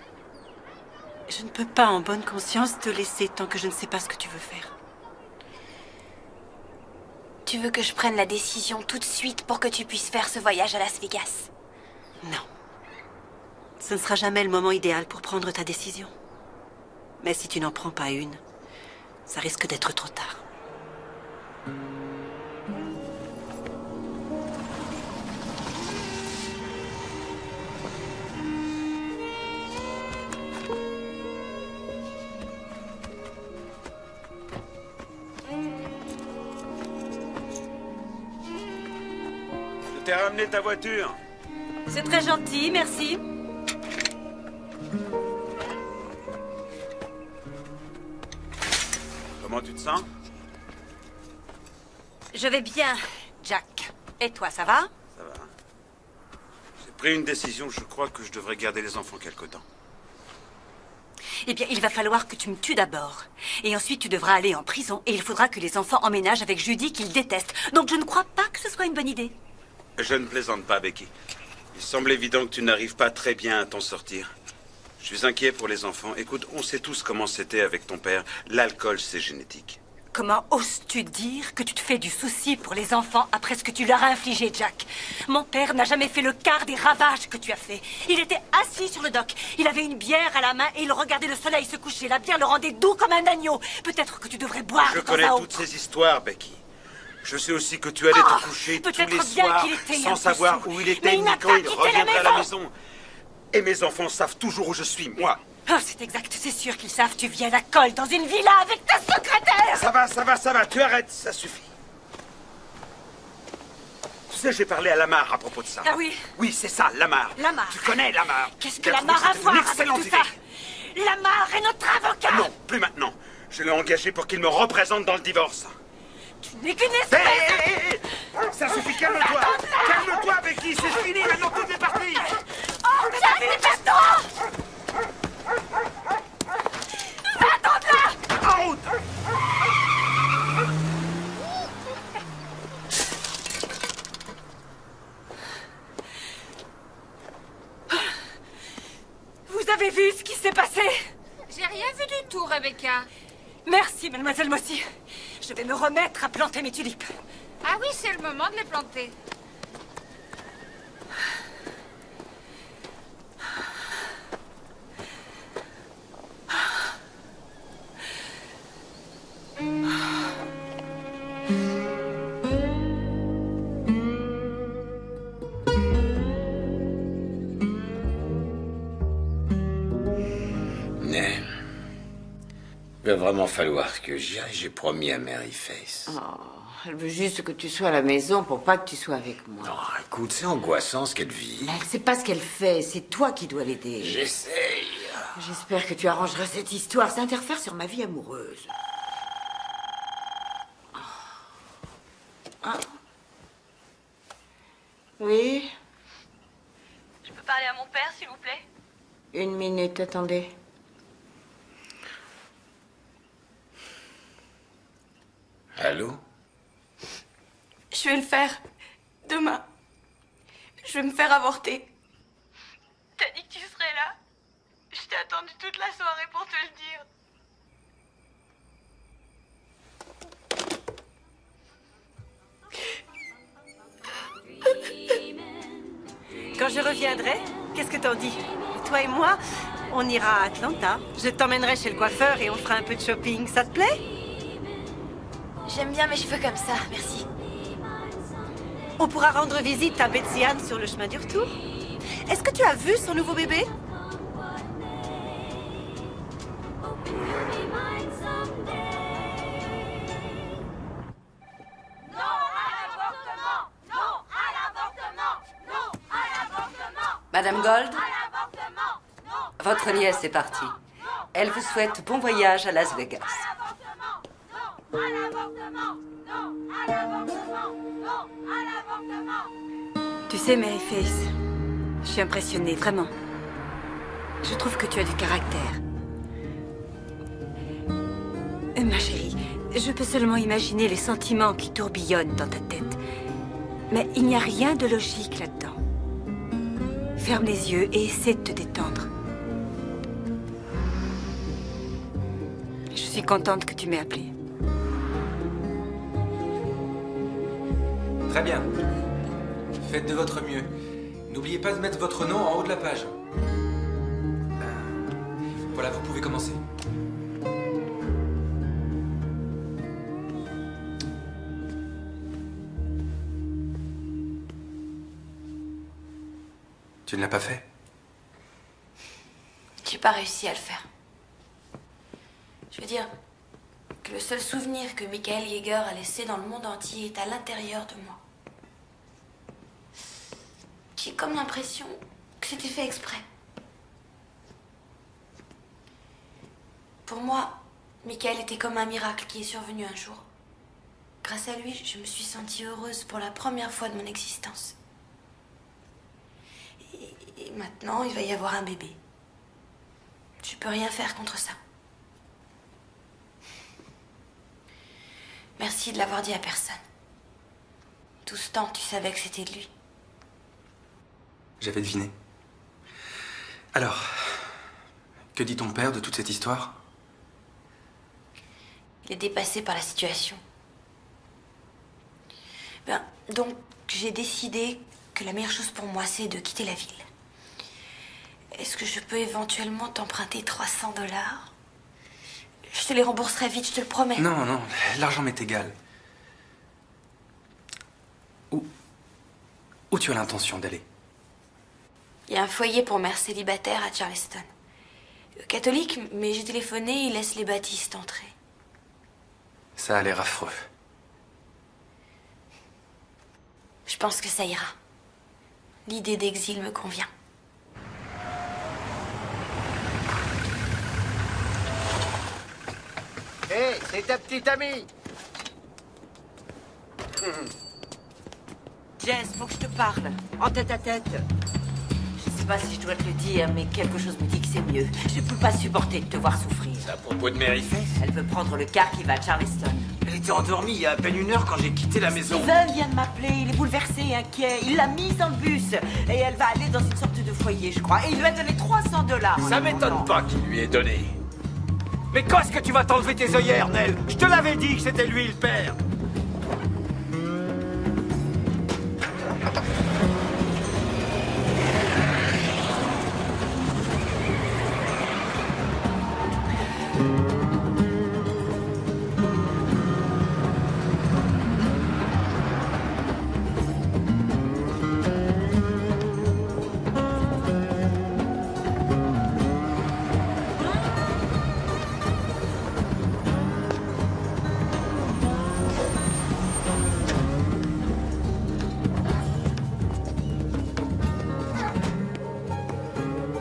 Je ne peux pas en bonne conscience te laisser tant que je ne sais pas ce que tu veux faire. Tu veux que je prenne la décision tout de suite pour que tu puisses faire ce voyage à Las Vegas? Non. Ce ne sera jamais le moment idéal pour prendre ta décision. Mais si tu n'en prends pas une, ça risque d'être trop tard. Je t'ai ramené ta voiture. C'est très gentil, merci. Comment tu te sens? Je vais bien, Jack. Et toi, ça va? Ça va. J'ai pris une décision. Je crois que je devrais garder les enfants quelque temps. Eh bien, il va falloir que tu me tues d'abord. Et ensuite, tu devras aller en prison. Et il faudra que les enfants emménagent avec Judy, qu'ils détestent. Donc, je ne crois pas que ce soit une bonne idée. Je ne plaisante pas, Becky. Il semble évident que tu n'arrives pas très bien à t'en sortir. Je suis inquiet pour les enfants. Écoute, on sait tous comment c'était avec ton père. L'alcool, c'est génétique. Comment oses-tu dire que tu te fais du souci pour les enfants après ce que tu leur as infligé, Jack? Mon père n'a jamais fait le quart des ravages que tu as fait. Il était assis sur le dock. Il avait une bière à la main et il regardait le soleil se coucher. La bière le rendait doux comme un agneau. Peut-être que tu devrais boire Je de temps connais à toutes autre. ces histoires, Becky. Je sais aussi que tu allais te coucher tous les soirs sans savoir où il était ni quand il reviendrait à la maison. Et mes enfants savent toujours où je suis, moi. Oh, c'est exact, c'est sûr qu'ils savent. Tu vis à la colle dans une villa avec ta secrétaire. Ça va, tu arrêtes, ça suffit. Tu sais, j'ai parlé à Lamar à propos de ça. Ah oui? Oui, c'est ça, Lamar. Lamar. Tu connais Lamar. Qu'est-ce que Lamar a à voir avec tout ça? Lamar est notre avocat. Non, plus maintenant. Je l'ai engagé pour qu'il me représente dans le divorce. Tu n'es qu'une espèce Ça suffit, calme-toi. Calme-toi, Becky, c'est fini, maintenant tout est parti. Oh, Jack, dépêche-toi! Va-t'en-là! En route! Vous avez vu ce qui s'est passé? J'ai rien vu du tout, Rebecca. Merci, mademoiselle Mossy. Je vais me remettre à planter mes tulipes. Ah oui, c'est le moment de les planter. Il va vraiment falloir que j'y aille, j'ai promis à Mary Faith. Oh, elle veut juste que tu sois à la maison pour pas que tu sois avec moi. Non, écoute, c'est angoissant ce qu'elle vit. Mais elle sait pas ce qu'elle fait, c'est toi qui dois l'aider. J'essaye. J'espère que tu arrangeras cette histoire, ça interfère sur ma vie amoureuse. Ah. Oui? Je peux parler à mon père, s'il vous plaît? Une minute, attendez. Allô? Je vais le faire. Demain. Je vais me faire avorter. T'as dit que tu serais là. Je t'ai attendu toute la soirée pour te le dire. Quand je reviendrai, qu'est-ce que t'en dis? Toi et moi, on ira à Atlanta. Je t'emmènerai chez le coiffeur et on fera un peu de shopping. Ça te plaît? J'aime bien mes cheveux comme ça, merci. On pourra rendre visite à Betsy Ann sur le chemin du retour. Est-ce que tu as vu son nouveau bébé? Madame Gold, votre nièce est partie. Elle vous souhaite bon voyage à Las Vegas. Tu sais, Maryface, je suis impressionnée, vraiment. Je trouve que tu as du caractère. Ma chérie, je peux seulement imaginer les sentiments qui tourbillonnent dans ta tête. Mais il n'y a rien de logique là-dedans. Ferme les yeux et essaie de te détendre. Je suis contente que tu m'aies appelée. Très bien. Faites de votre mieux. N'oubliez pas de mettre votre nom en haut de la page. Voilà, vous pouvez commencer. Tu ne l'as pas fait? J'ai pas réussi à le faire. Je veux dire que le seul souvenir que Michael Yeager a laissé dans le monde entier est à l'intérieur de moi. J'ai comme l'impression que c'était fait exprès. Pour moi, Michael était comme un miracle qui est survenu un jour. Grâce à lui, je me suis sentie heureuse pour la première fois de mon existence. Et maintenant, il va y avoir un bébé. Je peux rien faire contre ça. Merci de l'avoir dit à personne. Tout ce temps, tu savais que c'était de lui. J'avais deviné. Alors, que dit ton père de toute cette histoire? Il est dépassé par la situation. Donc, j'ai décidé que la meilleure chose pour moi, c'est de quitter la ville. Est-ce que je peux éventuellement t'emprunter 300 $? Je te les rembourserai vite, je te le promets. Non, non, l'argent m'est égal. Où tu as l'intention d'aller? Il y a un foyer pour mères célibataires à Charleston. Catholique, mais j'ai téléphoné, ils laissent les baptistes entrer. Ça a l'air affreux. Je pense que ça ira. L'idée d'exil me convient. Hé, c'est ta petite amie. Jess, faut que je te parle. En tête à tête. Je sais pas si je dois te le dire, mais quelque chose me dit que c'est mieux. Je peux pas supporter de te voir souffrir. C'est à propos de Maryface? Elle veut prendre le car qui va à Charleston. Elle était endormie il y a à peine 1 heure quand j'ai quitté la maison. Steven vient de m'appeler, il est bouleversé, inquiet. Il l'a mise dans le bus. Et elle va aller dans une sorte de foyer, je crois. Et il lui a donné 300 $. Ça m'étonne pas qu'il lui ait donné. Mais quand est-ce que tu vas t'enlever tes œillères, Nell? Je te l'avais dit que c'était lui le père.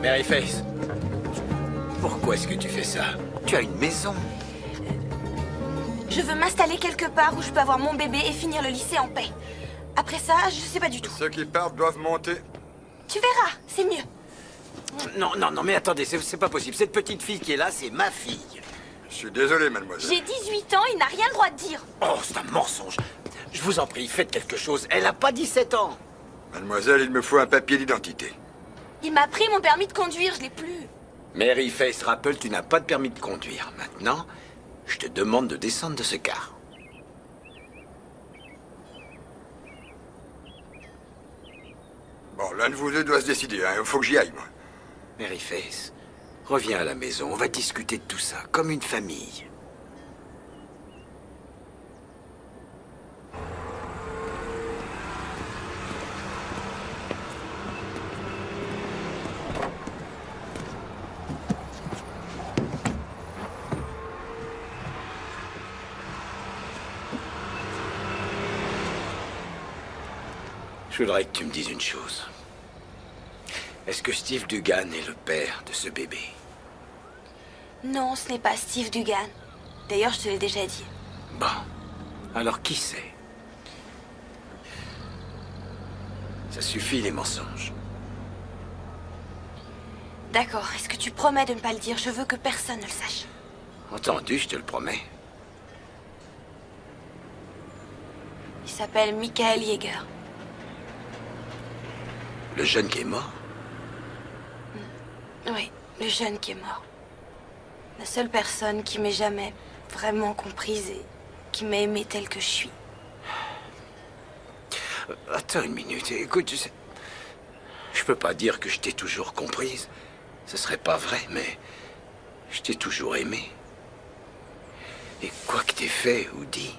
Maryface, pourquoi est-ce que tu fais ça? Tu as une maison. Je veux m'installer quelque part où je peux avoir mon bébé et finir le lycée en paix. Après ça, je sais pas du tout. Ceux qui partent doivent monter. Tu verras, c'est mieux. Non, non, non, mais attendez, c'est pas possible. Cette petite fille qui est là, c'est ma fille. Je suis désolé, mademoiselle. J'ai 18 ans, il n'a rien le droit de dire. Oh, c'est un mensonge. Je vous en prie, faites quelque chose. Elle a pas 17 ans. Mademoiselle, il me faut un papier d'identité. Il m'a pris mon permis de conduire, je l'ai plus. Mary Faith Rappel, tu n'as pas de permis de conduire. Maintenant, je te demande de descendre de ce car. Bon, l'un de vous deux doit se décider, hein. Il faut que j'y aille, moi. Mary Faith, reviens à la maison. On va discuter de tout ça, comme une famille. Je voudrais que tu me dises une chose. Est-ce que Steve Dugan est le père de ce bébé? Non, ce n'est pas Steve Dugan. D'ailleurs, je te l'ai déjà dit. Bon. Alors qui c'est? Ça suffit les mensonges. D'accord, est-ce que tu promets de ne pas le dire? Je veux que personne ne le sache. Entendu, je te le promets. Il s'appelle Michael Yeager. Le jeune qui est mort? Oui, le jeune qui est mort. La seule personne qui m'ait jamais vraiment comprise et qui m'a aimée telle que je suis. Attends une minute, écoute, tu sais... Je peux pas dire que je t'ai toujours comprise. Ce serait pas vrai, mais... Je t'ai toujours aimé. Et quoi que t'aies fait ou dit...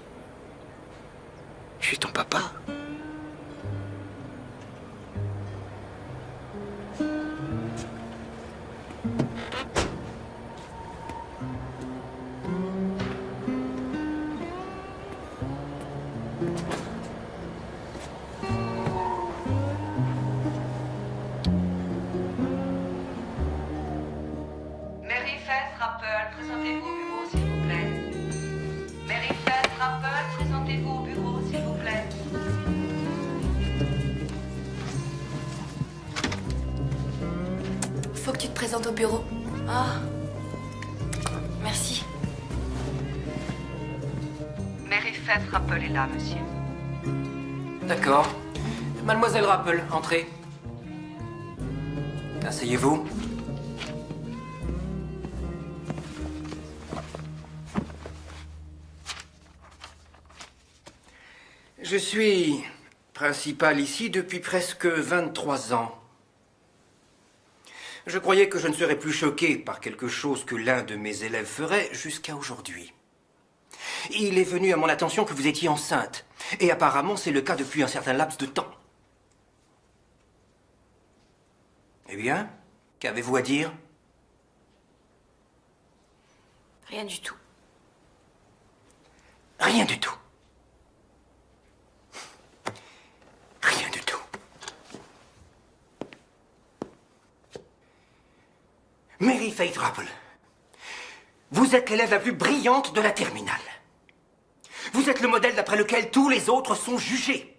Je suis ton papa. Mary Faith Rappel, présentez-vous au bureau, s'il vous plaît. Mary Faith Rappel, présentez-vous au bureau, s'il vous plaît. Faut que tu te présentes au bureau. Ah. Merci. Mary Faith Rappel est là, monsieur. D'accord. Mademoiselle Rappel, entrez. Asseyez-vous. Je suis principal ici depuis presque 23 ans. Je croyais que je ne serais plus choqué par quelque chose que l'un de mes élèves ferait jusqu'à aujourd'hui. Il est venu à mon attention que vous étiez enceinte. Et apparemment, c'est le cas depuis un certain laps de temps. Eh bien, qu'avez-vous à dire? Rien du tout. Rien du tout. Rien du tout. Mary Faith Rappel, vous êtes l'élève la plus brillante de la terminale. Vous êtes le modèle d'après lequel tous les autres sont jugés.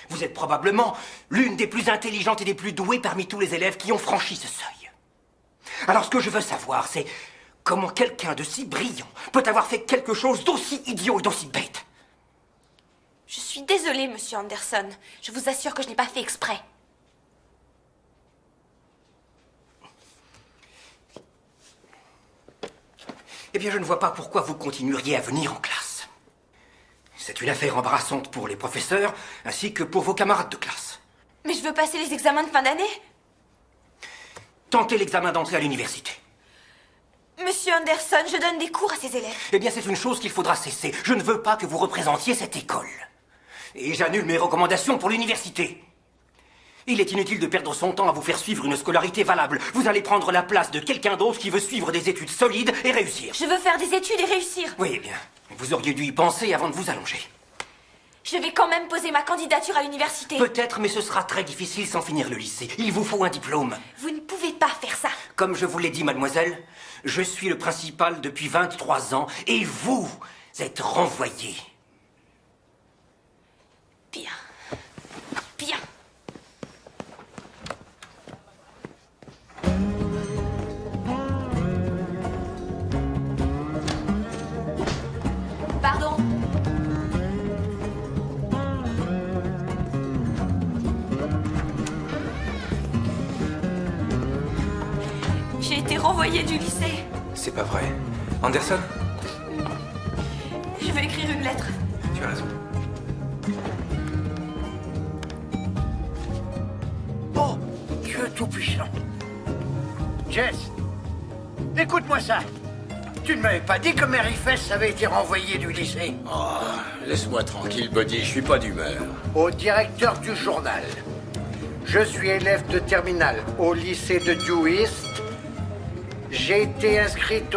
Vous êtes probablement l'une des plus intelligentes et des plus douées parmi tous les élèves qui ont franchi ce seuil. Alors ce que je veux savoir, c'est comment quelqu'un de si brillant peut avoir fait quelque chose d'aussi idiot et d'aussi bête. Je suis désolée, monsieur Anderson. Je vous assure que je n'ai pas fait exprès. Eh bien, je ne vois pas pourquoi vous continueriez à venir en classe. C'est une affaire embarrassante pour les professeurs, ainsi que pour vos camarades de classe. Mais je veux passer les examens de fin d'année. Tentez l'examen d'entrée à l'université. Monsieur Anderson, je donne des cours à ces élèves. Eh bien, c'est une chose qu'il faudra cesser. Je ne veux pas que vous représentiez cette école. Et j'annule mes recommandations pour l'université. Il est inutile de perdre son temps à vous faire suivre une scolarité valable. Vous allez prendre la place de quelqu'un d'autre qui veut suivre des études solides et réussir. Je veux faire des études et réussir. Oui, eh bien, vous auriez dû y penser avant de vous allonger. Je vais quand même poser ma candidature à l'université. Peut-être, mais ce sera très difficile sans finir le lycée. Il vous faut un diplôme. Vous ne pouvez pas faire ça. Comme je vous l'ai dit, mademoiselle, je suis le principal depuis 23 ans et vous êtes renvoyée. Bien. Bien. Pardon. J'ai été renvoyée du lycée. C'est pas vrai. Anderson? Je vais écrire une lettre. Tu as raison. Oh, Dieu tout-puissant. Jess, écoute-moi ça. Tu ne m'avais pas dit que Mary Fess avait été renvoyée du lycée. Oh, laisse-moi tranquille, Buddy, je suis pas d'humeur. Au directeur du journal. Je suis élève de terminale au lycée de Dewist. J'ai été inscrite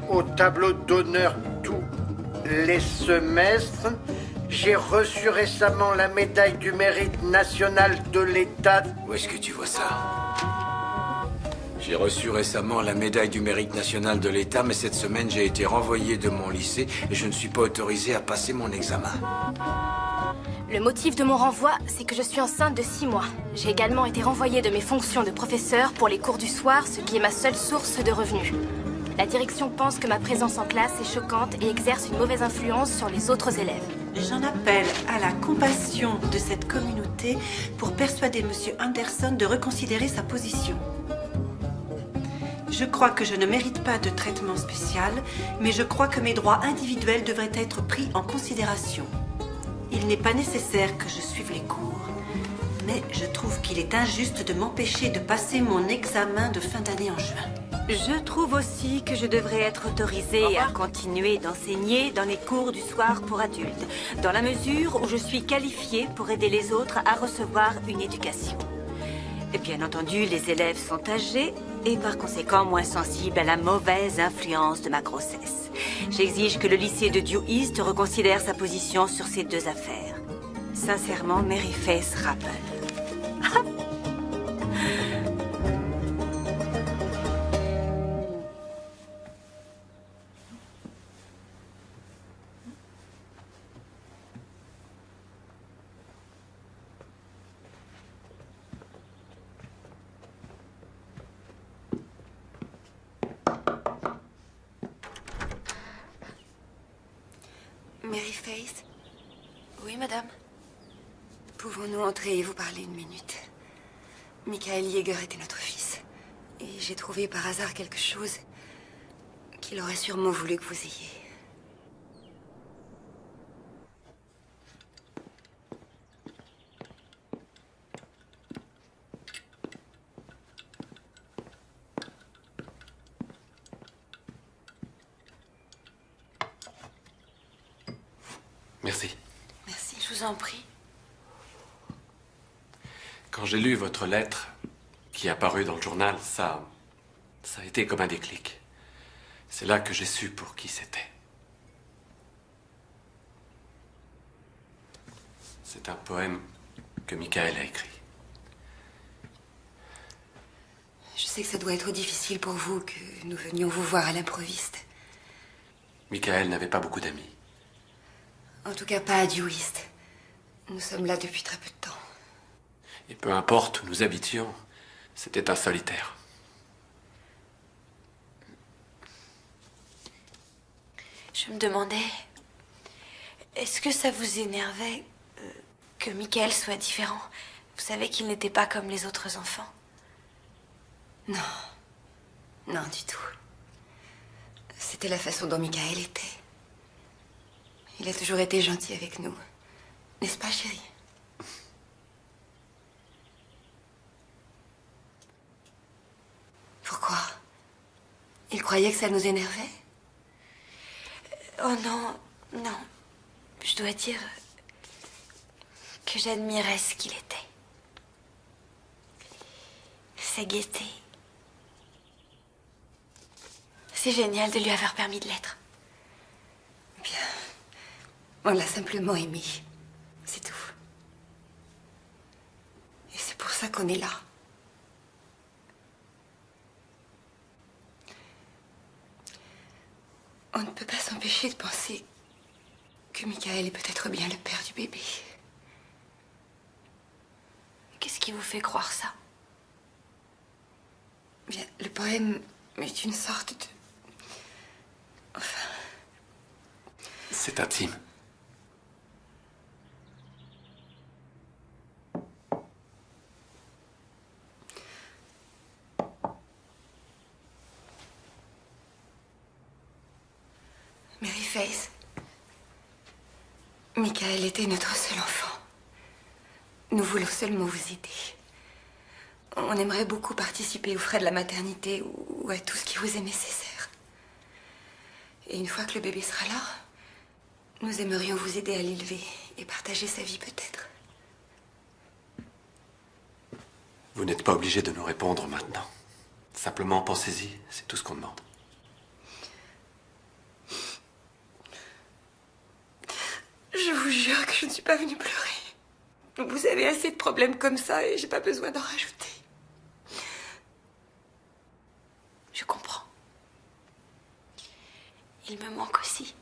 au tableau d'honneur tous les semestres. J'ai reçu récemment la médaille du mérite national de l'État. Où est-ce que tu vois ça? J'ai reçu récemment la médaille du mérite national de l'État, mais cette semaine, j'ai été renvoyé de mon lycée et je ne suis pas autorisé à passer mon examen. Le motif de mon renvoi, c'est que je suis enceinte de 6 mois. J'ai également été renvoyée de mes fonctions de professeur pour les cours du soir, ce qui est ma seule source de revenus. La direction pense que ma présence en classe est choquante et exerce une mauvaise influence sur les autres élèves. J'en appelle à la compassion de cette communauté pour persuader Monsieur Anderson de reconsidérer sa position. Je crois que je ne mérite pas de traitement spécial, mais je crois que mes droits individuels devraient être pris en considération. Il n'est pas nécessaire que je suive les cours, mais je trouve qu'il est injuste de m'empêcher de passer mon examen de fin d'année en juin. Je trouve aussi que je devrais être autorisée à continuer d'enseigner dans les cours du soir pour adultes, dans la mesure où je suis qualifiée pour aider les autres à recevoir une éducation. Et bien entendu, les élèves sont âgés et par conséquent moins sensibles à la mauvaise influence de ma grossesse. J'exige que le lycée de Dew East reconsidère sa position sur ces deux affaires. Sincèrement, Mary Faith Rapple. Mary Faith? Oui, madame? Pouvons-nous entrer et vous parler une minute? Michael Yeager était notre fils. Et j'ai trouvé par hasard quelque chose qu'il aurait sûrement voulu que vous ayez. Merci. Merci, je vous en prie. Quand j'ai lu votre lettre, qui est apparue dans le journal, ça a été comme un déclic. C'est là que j'ai su pour qui c'était. C'est un poème que Michael a écrit. Je sais que ça doit être difficile pour vous que nous venions vous voir à l'improviste. Michael n'avait pas beaucoup d'amis. En tout cas, pas à Dew East. Nous sommes là depuis très peu de temps. Et peu importe où nous habitions, c'était un solitaire. Je me demandais, est-ce que ça vous énervait que Michael soit différent? Vous savez qu'il n'était pas comme les autres enfants. Non. Non, du tout. C'était la façon dont Michael était. Il a toujours été gentil avec nous. N'est-ce pas, chérie? Pourquoi? Il croyait que ça nous énervait? Oh non, non. Je dois dire que j'admirais ce qu'il était. Sa gaieté. C'est génial de lui avoir permis de l'être. Bien. On l'a simplement aimé. C'est tout. Et c'est pour ça qu'on est là. On ne peut pas s'empêcher de penser que Michael est peut-être bien le père du bébé. Qu'est-ce qui vous fait croire ça? Bien, le poème est une sorte de... Enfin... C'est intime. Mary Faith. Michael était notre seul enfant. Nous voulons seulement vous aider. On aimerait beaucoup participer aux frais de la maternité ou à tout ce qui vous est nécessaire. Et une fois que le bébé sera là, nous aimerions vous aider à l'élever et partager sa vie peut-être. Vous n'êtes pas obligé de nous répondre maintenant. Simplement pensez-y, c'est tout ce qu'on demande. Je vous jure que je ne suis pas venue pleurer. Vous avez assez de problèmes comme ça et j'ai pas besoin d'en rajouter. Je comprends. Il me manque aussi.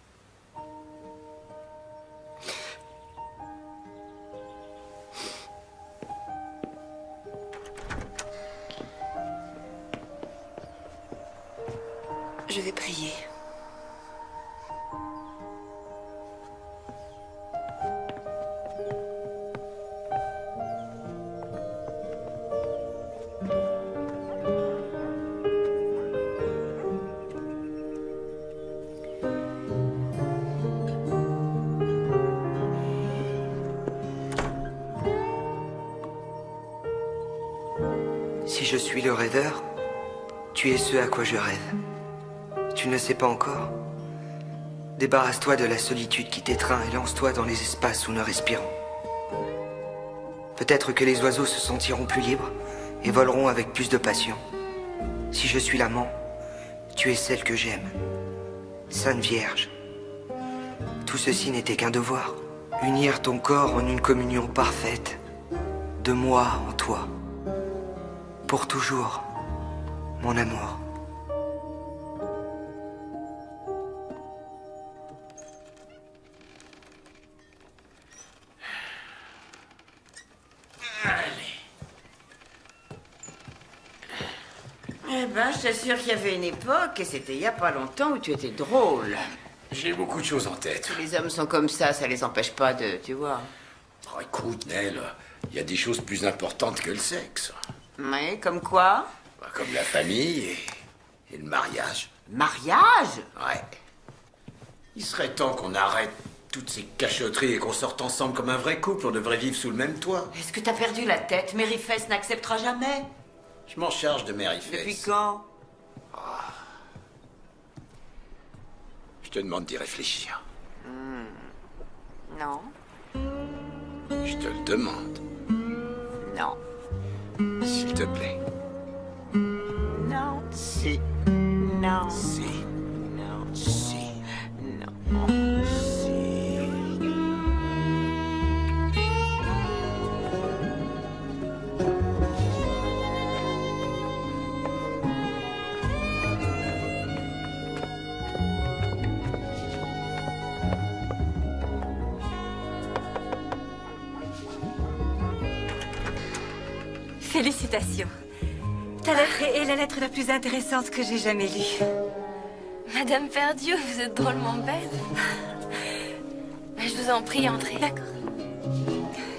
Je vais prier. Si je suis le rêveur, tu es ce à quoi je rêve. Tu ne sais pas encore? Débarrasse-toi de la solitude qui t'étreint et lance-toi dans les espaces où nous respirons. Peut-être que les oiseaux se sentiront plus libres et voleront avec plus de passion. Si je suis l'amant, tu es celle que j'aime. Sainte Vierge. Tout ceci n'était qu'un devoir. Unir ton corps en une communion parfaite. De moi en toi. Pour toujours, mon amour. Eh ben, je t'assure qu'il y avait une époque, et c'était il y a pas longtemps, où tu étais drôle. J'ai beaucoup de choses en tête. Tous les hommes sont comme ça les empêche pas de... Tu vois. Oh, écoute, Nell, il y a des choses plus importantes que le sexe. Oui, comme quoi? Bah, comme la famille et le mariage. Mariage? Ouais. Il serait temps qu'on arrête toutes ces cachotteries et qu'on sorte ensemble comme un vrai couple. On devrait vivre sous le même toit. Est-ce que t'as perdu la tête? Mary Faith n'acceptera jamais. Je m'en charge de Mary Faith. Depuis quand? Je te demande d'y réfléchir. Non. Je te le demande. Non. S'il te plaît. Non. Si. Non. Si. Non. Si. Non. Félicitations. Ta lettre est la lettre la plus intéressante que j'ai jamais lue. Madame Perdieu, vous êtes drôlement belle. Mais je vous en prie, entrez. D'accord.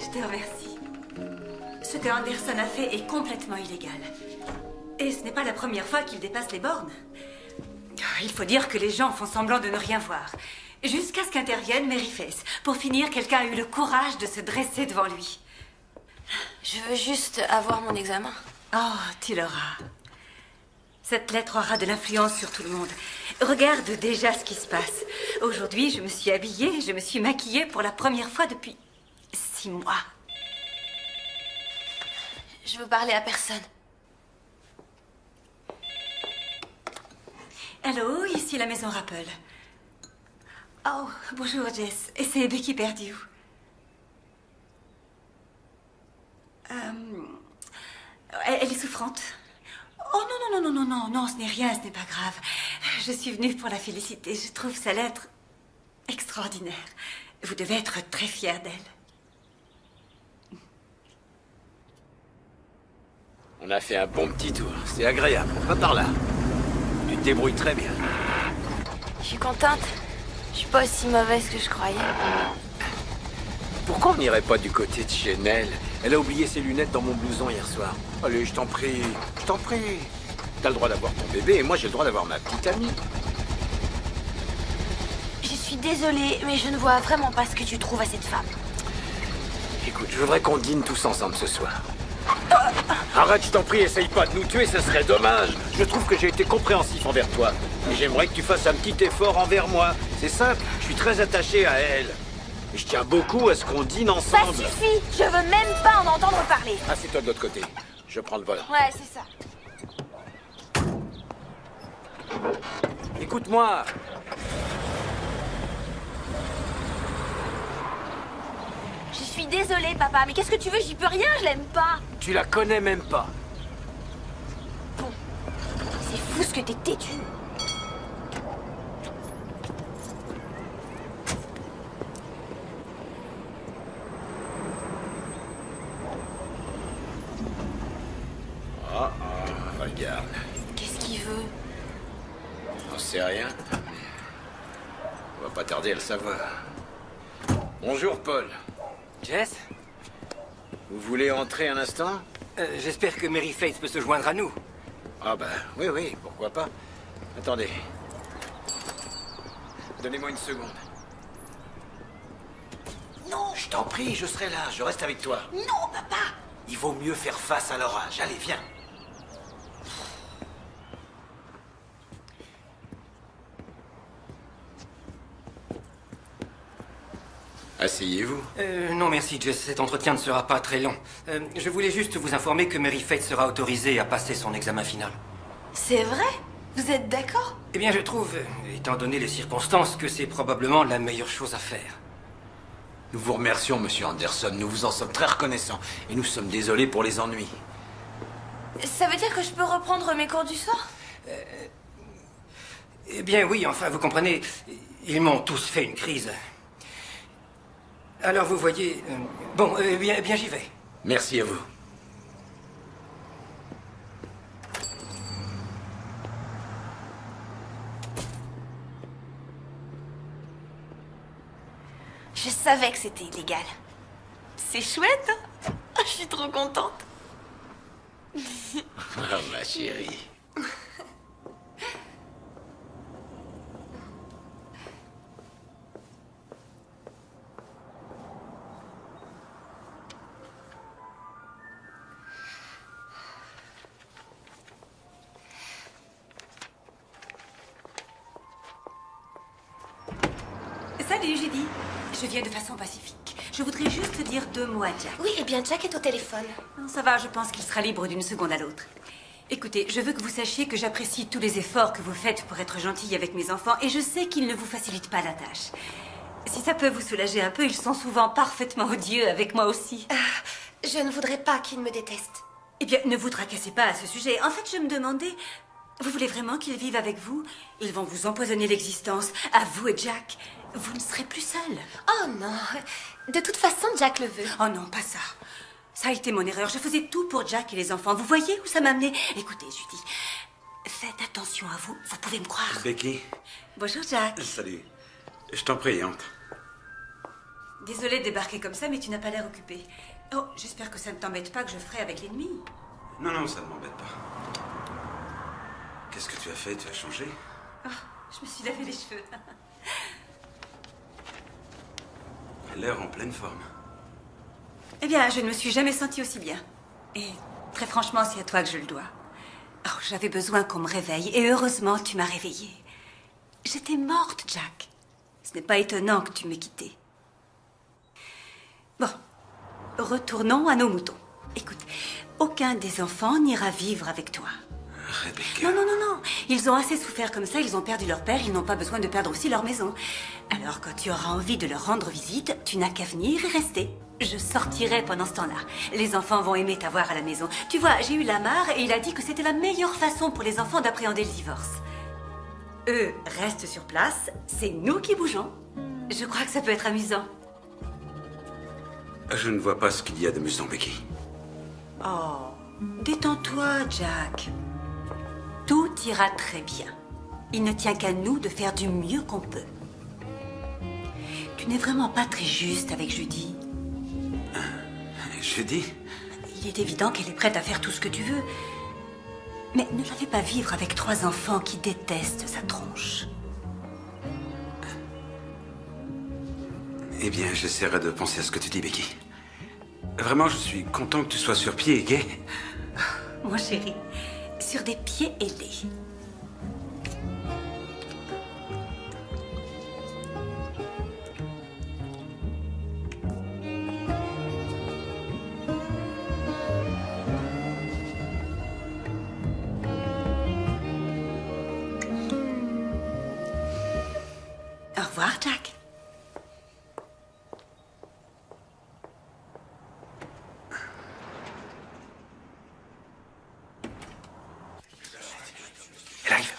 Je te remercie. Ce que Anderson a fait est complètement illégal. Et ce n'est pas la première fois qu'il dépasse les bornes. Il faut dire que les gens font semblant de ne rien voir. Jusqu'à ce qu'intervienne Mary Faith. Pour finir, quelqu'un a eu le courage de se dresser devant lui. Je veux juste avoir mon examen. Oh, tu l'auras. Cette lettre aura de l'influence sur tout le monde. Regarde déjà ce qui se passe. Aujourd'hui, je me suis habillée, je me suis maquillée pour la première fois depuis 6 mois. Je veux parler à personne. Allô, ici la maison Rappel. Oh, bonjour Jess. Et c'est Becky Perdue. Elle est souffrante. Oh non, ce n'est rien, ce n'est pas grave. Je suis venue pour la féliciter. Je trouve sa lettre extraordinaire. Vous devez être très fière d'elle. On a fait un bon petit tour. C'est agréable. Va par là. Tu te débrouilles très bien. Je suis contente. Je suis pas aussi mauvaise que je croyais. Pourquoi on n'irait pas du côté de chez Nell? Elle a oublié ses lunettes dans mon blouson hier soir. Allez, je t'en prie. Je t'en prie. T'as le droit d'avoir ton bébé et moi j'ai le droit d'avoir ma petite amie. Je suis désolée, mais je ne vois vraiment pas ce que tu trouves à cette femme. Écoute, je voudrais qu'on dîne tous ensemble ce soir. Arrête, je t'en prie, essaye pas de nous tuer, ce serait dommage. Je trouve que j'ai été compréhensif envers toi. Et j'aimerais que tu fasses un petit effort envers moi. C'est simple, je suis très attaché à elle. Et je tiens beaucoup à ce qu'on dîne Ça ensemble. suffit! Je veux même pas en entendre parler. Assieds-toi de l'autre côté. Je prends le volant. Ouais, c'est ça. Écoute-moi. Je suis désolée, papa, mais qu'est-ce que tu veux? J'y peux rien, je l'aime pas. Tu la connais même pas. C'est fou ce que t'es têtu. Regarde. Qu'est-ce qu'il veut? J'en sais rien. On va pas tarder à le savoir. Bonjour, Paul. Jess? Vous voulez entrer un instant? J'espère que Mary Faith peut se joindre à nous. Ah bah, oui, pourquoi pas. Attendez. Donnez-moi une seconde. Non! Je t'en prie, je serai là, je reste avec toi. Non, papa! Il vaut mieux faire face à l'orage. Allez, viens. Asseyez-vous. Non, merci, Jess. Cet entretien ne sera pas très long. Je voulais juste vous informer que Mary Faith sera autorisée à passer son examen final. C'est vrai? Vous êtes d'accord? Eh bien, je trouve, étant donné les circonstances, que c'est probablement la meilleure chose à faire. Nous vous remercions, monsieur Anderson. Nous vous en sommes très reconnaissants. Et nous sommes désolés pour les ennuis. Ça veut dire que je peux reprendre mes cours du soir? Eh bien, oui, enfin, vous comprenez, ils m'ont tous fait une crise. Alors, vous voyez... bon, bien j'y vais. Merci à vous. Je savais que c'était illégal. C'est chouette, hein? Je suis trop contente. Ah, ma chérie. Salut, Judy. Je viens de façon pacifique. Je voudrais juste te dire 2 mots à Jack. Oui, eh bien, Jack est au téléphone. Non, ça va, je pense qu'il sera libre d'une seconde à l'autre. Écoutez, je veux que vous sachiez que j'apprécie tous les efforts que vous faites pour être gentille avec mes enfants et je sais qu'ils ne vous facilitent pas la tâche. Si ça peut vous soulager un peu, ils sont souvent parfaitement odieux avec moi aussi. Je ne voudrais pas qu'ils me détestent. Eh bien, ne vous tracassez pas à ce sujet. En fait, je me demandais... Vous voulez vraiment qu'ils vivent avec vous? Ils vont vous empoisonner l'existence. À vous et Jack. Vous ne serez plus seuls. Oh non. De toute façon, Jack le veut. Oh non, pas ça. Ça a été mon erreur. Je faisais tout pour Jack et les enfants. Vous voyez où ça m'a amené? Écoutez, Judy, faites attention à vous. Vous pouvez me croire. Becky. Bonjour, Jack. Salut. Je t'en prie, entre. Désolée de débarquer comme ça, mais tu n'as pas l'air occupé. Oh, j'espère que ça ne t'embête pas que je ferai avec l'ennemi. Non, non, ça ne m'embête pas. Qu'est-ce que tu as fait? Tu as changé? Oh, je me suis lavé les cheveux. Elle a l'air en pleine forme. Eh bien, je ne me suis jamais sentie aussi bien. Et très franchement, c'est à toi que je le dois. Oh, j'avais besoin qu'on me réveille, et heureusement, tu m'as réveillée. J'étais morte, Jack. Ce n'est pas étonnant que tu m'aies quittée. Bon, retournons à nos moutons. Écoute, aucun des enfants n'ira vivre avec toi. Rebecca. Non, non, non, non. Ils ont assez souffert comme ça, ils ont perdu leur père, ils n'ont pas besoin de perdre aussi leur maison. Alors, quand tu auras envie de leur rendre visite, tu n'as qu'à venir et rester. Je sortirai pendant ce temps-là. Les enfants vont aimer t'avoir à la maison. Tu vois, j'ai eu Lamar et il a dit que c'était la meilleure façon pour les enfants d'appréhender le divorce. Eux restent sur place, c'est nous qui bougeons. Je crois que ça peut être amusant. Je ne vois pas ce qu'il y a d'amusant, Becky. Oh, détends-toi, Jack. Tout ira très bien. Il ne tient qu'à nous de faire du mieux qu'on peut. Tu n'es vraiment pas très juste avec Judy. Judy? Il est évident qu'elle est prête à faire tout ce que tu veux. Mais ne la fais pas vivre avec 3 enfants qui détestent sa tronche. Eh bien, j'essaierai de penser à ce que tu dis, Becky. Vraiment, je suis content que tu sois sur pied et gai. Mon chéri, sur des pieds ailés. Au revoir, Jack. Elle arrive.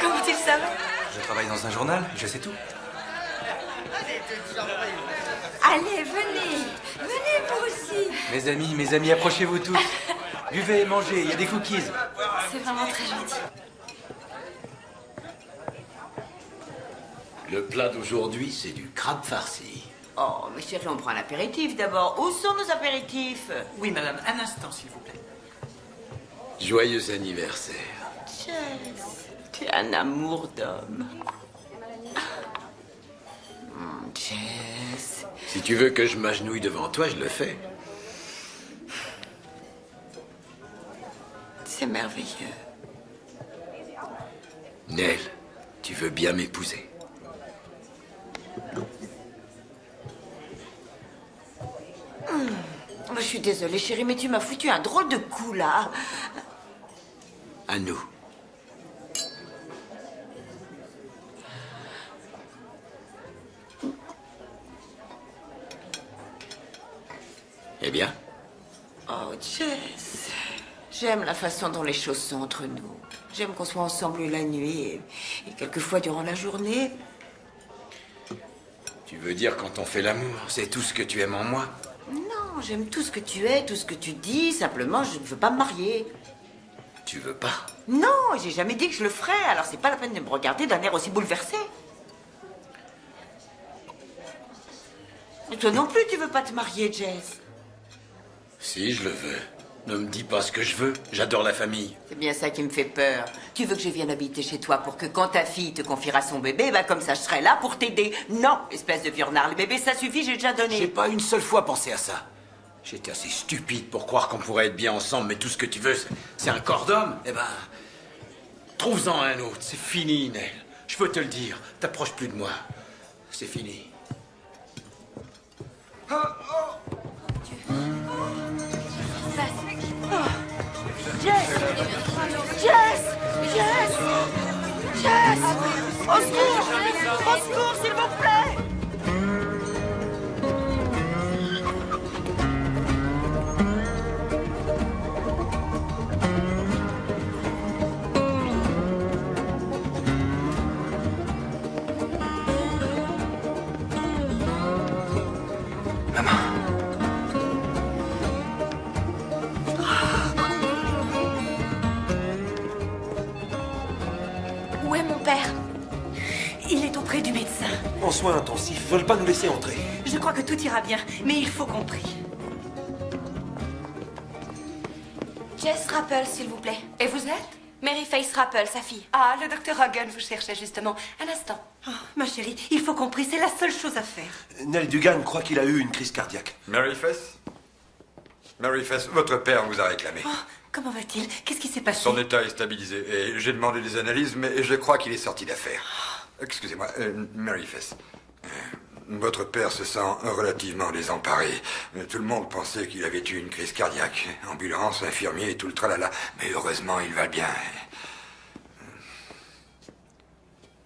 Comment tu le savais? Je travaille dans un journal, je sais tout. Allez, venez. Venez vous aussi. Mes amis, approchez-vous tous. Buvez, mangez, il y a des cookies. C'est vraiment très gentil. Le plat d'aujourd'hui, c'est du crabe farci. Oh, mais chérie, on prend un apéritif d'abord. Où sont nos apéritifs? Oui, madame, un instant, s'il vous plaît. Joyeux anniversaire. Jess, tu es un amour d'homme. Jess. Si tu veux que je m'agenouille devant toi, je le fais. C'est merveilleux. Nell, tu veux bien m'épouser? Je suis désolée, chérie, mais tu m'as foutu un drôle de coup, là. À nous. Eh bien? Oh, Jess. J'aime la façon dont les choses sont entre nous. J'aime qu'on soit ensemble la nuit et quelquefois durant la journée. Tu veux dire quand on fait l'amour, c'est tout ce que tu aimes en moi? Non, j'aime tout ce que tu es, tout ce que tu dis. Simplement, je ne veux pas me marier. Tu veux pas? Non, j'ai jamais dit que je le ferais. Alors c'est pas la peine de me regarder d'un air aussi bouleversé. Et toi non plus, tu veux pas te marier, Jess? Si, je le veux. Ne me dis pas ce que je veux. J'adore la famille. C'est bien ça qui me fait peur. Tu veux que je vienne habiter chez toi pour que quand ta fille te confiera son bébé, bah comme ça je serai là pour t'aider. Non, espèce de vieux renard. Le bébé, ça suffit, j'ai déjà donné. J'ai pas une seule fois pensé à ça. J'étais assez stupide pour croire qu'on pourrait être bien ensemble, mais tout ce que tu veux, c'est un corps d'homme. Eh ben, trouve-en un autre. C'est fini, Nell. Je peux te le dire. T'approches plus de moi. C'est fini. Jess! Jess! Jess! Jess! Au secours! Au secours, s'il vous plaît! Où est mon père? Il est auprès du médecin. En soins intensifs, veulent pas nous laisser entrer. Je crois que tout ira bien, mais il faut qu'on prie. Jess Rappel, s'il vous plaît. Et vous êtes? Mary Faith Rappel, sa fille. Ah, le docteur Hogan vous cherchait justement. Un instant. Oh, ma chérie, il faut qu'on prie, c'est la seule chose à faire. Nell Dugan croit qu'il a eu une crise cardiaque. Mary Faith? Mary Faith, votre père vous a réclamé. Oh, comment va-t-il? Qu'est-ce qui s'est passé? Son état est stabilisé et j'ai demandé des analyses, mais je crois qu'il est sorti d'affaire. Excusez-moi, Mary Faith. Votre père se sent relativement désemparé. Tout le monde pensait qu'il avait eu une crise cardiaque. Ambulance, infirmier et tout le tralala. Mais heureusement, il va bien.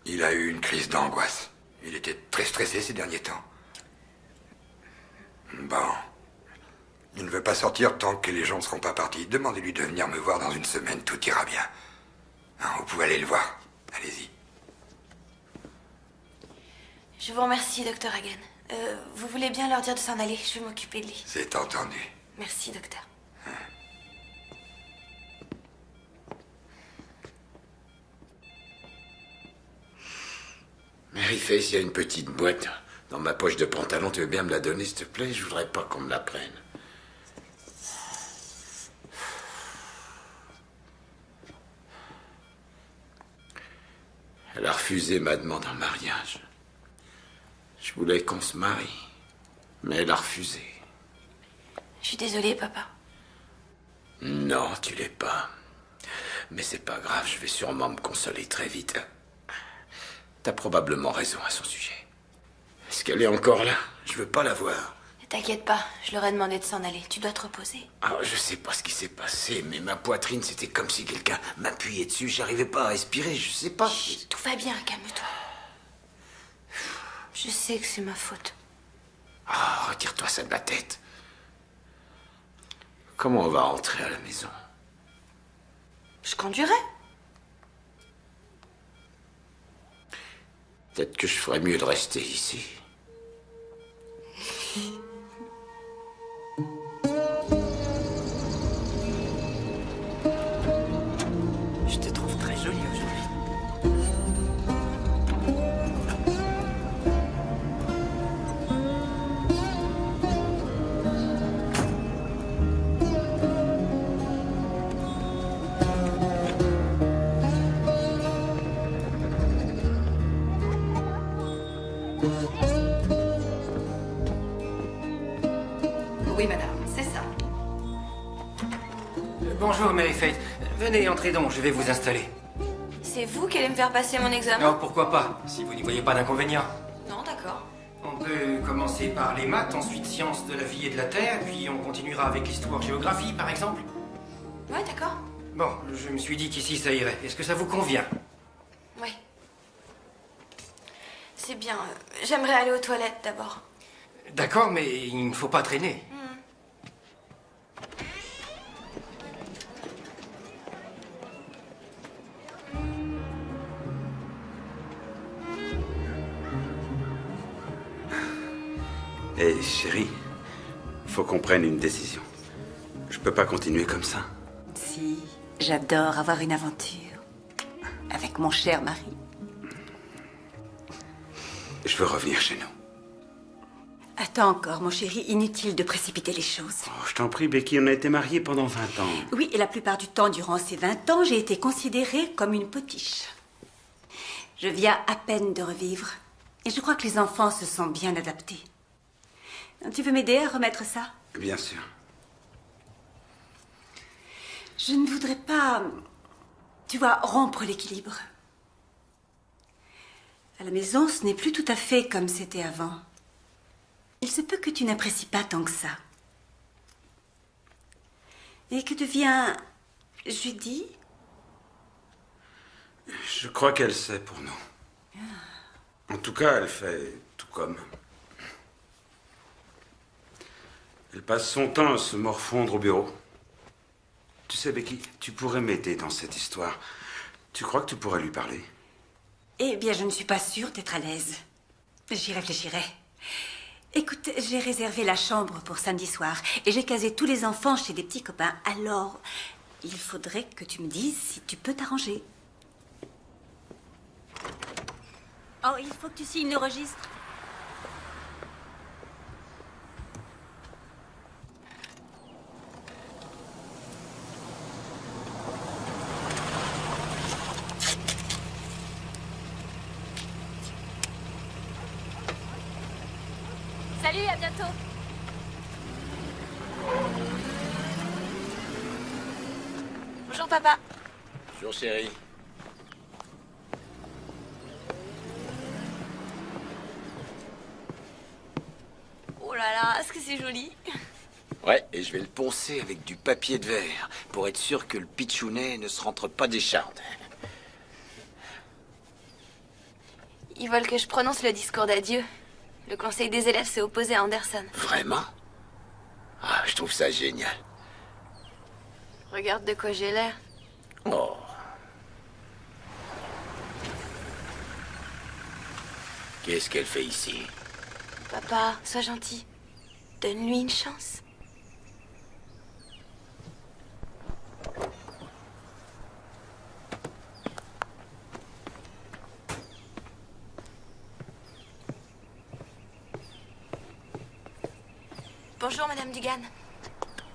Il a eu une crise d'angoisse. Il était très stressé ces derniers temps. Bon. Il ne veut pas sortir tant que les gens ne seront pas partis. Demandez-lui de venir me voir dans une semaine, tout ira bien. Hein, vous pouvez aller le voir. Allez-y. Je vous remercie, docteur Hagen. Vous voulez bien leur dire de s'en aller? Je vais m'occuper de lui. C'est entendu. Merci, docteur. Mary Faith, il y a une petite boîte dans ma poche de pantalon. Tu veux bien me la donner, s'il te plaît? Je voudrais pas qu'on me la prenne. Elle a refusé ma demande en mariage. Je voulais qu'on se marie, mais elle a refusé. Je suis désolée, papa. Non, tu l'es pas. Mais c'est pas grave, je vais sûrement me consoler très vite. T'as probablement raison à son sujet. Est-ce qu'elle est encore là? Je veux pas la voir. T'inquiète pas, je leur ai demandé de s'en aller. Tu dois te reposer. Ah, je sais pas ce qui s'est passé, mais ma poitrine, c'était comme si quelqu'un m'appuyait dessus. J'arrivais pas à respirer, je sais pas. Chut, tout va bien, calme-toi. Je sais que c'est ma faute. Ah, retire-toi ça de la tête. Comment on va rentrer à la maison? Je conduirai. Peut-être que je ferais mieux de rester ici. Je te trouve très jolie aujourd'hui. Oui, madame, c'est ça. Bonjour, Mary Faith. Venez, entrez donc, je vais vous installer. C'est vous qui allez me faire passer mon examen? Non, pourquoi pas, si vous n'y voyez pas d'inconvénient. Non, d'accord. On peut commencer par les maths, ensuite sciences de la vie et de la terre, puis on continuera avec l'histoire-géographie, par exemple. Ouais, d'accord. Bon, je me suis dit qu'ici ça irait. Est-ce que ça vous convient? Ouais. C'est bien. J'aimerais aller aux toilettes d'abord. D'accord, mais il ne faut pas traîner. Hé, chérie, faut qu'on prenne une décision. Je peux pas continuer comme ça. Si, j'adore avoir une aventure. Avec mon cher mari. Je veux revenir chez nous. Attends encore, mon chéri, inutile de précipiter les choses. Oh, je t'en prie, Becky, on a été mariés pendant 20 ans. Oui, et la plupart du temps, durant ces 20 ans, j'ai été considérée comme une potiche. Je viens à peine de revivre. Et je crois que les enfants se sont bien adaptés. Tu veux m'aider à remettre ça? Bien sûr. Je ne voudrais pas, tu vois, rompre l'équilibre. À la maison, ce n'est plus tout à fait comme c'était avant. Il se peut que tu n'apprécies pas tant que ça. Et que devient Judy? Je crois qu'elle sait pour nous. En tout cas, elle fait tout comme. Elle passe son temps à se morfondre au bureau. Tu sais, Becky, tu pourrais m'aider dans cette histoire. Tu crois que tu pourrais lui parler? Eh bien, je ne suis pas sûre d'être à l'aise. J'y réfléchirai. Écoute, j'ai réservé la chambre pour samedi soir et j'ai casé tous les enfants chez des petits copains. Alors, il faudrait que tu me dises si tu peux t'arranger. Oh, il faut que tu signes le registre. Salut, à bientôt. Bonjour, papa. Bonjour, chérie. Oh là là, est-ce que c'est joli? Ouais, et je vais le poncer avec du papier de verre pour être sûr que le pitchounet ne se rentre pas des chardes. Ils veulent que je prononce le discours d'adieu. Le conseil des élèves s'est opposé à Anderson. Vraiment? Ah, je trouve ça génial. Regarde de quoi j'ai l'air. Oh. Qu'est-ce qu'elle fait ici? Papa, sois gentil. Donne-lui une chance. Bonjour, Madame Dugan.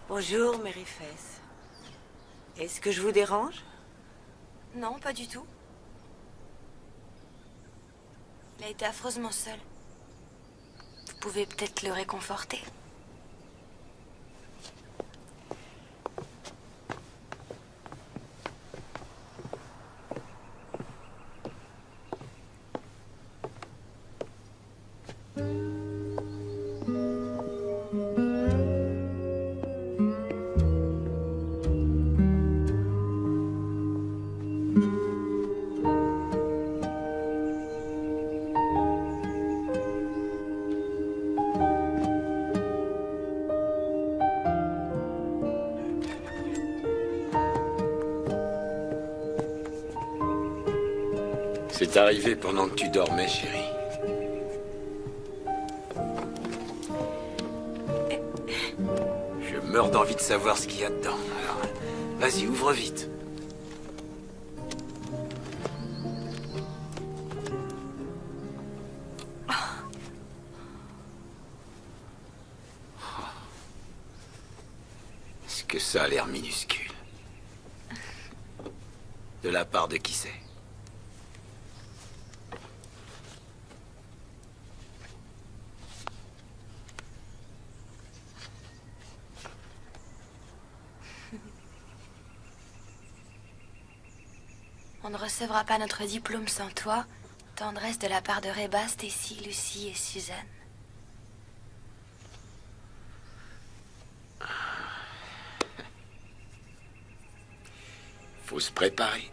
Bonjour, Mary Faith. Est-ce que je vous dérange? Non, pas du tout. a été affreusement seul. Vous pouvez peut-être le réconforter. C'est arrivé pendant que tu dormais, chérie. Je meurs d'envie de savoir ce qu'il y a dedans. Alors, vas-y, ouvre vite. Est-ce que ça a l'air minuscule? De la part de qui c'est? On ne recevra pas notre diplôme sans toi. Tendresse de la part de Reba, Stacy, Lucie et Suzanne. Faut se préparer.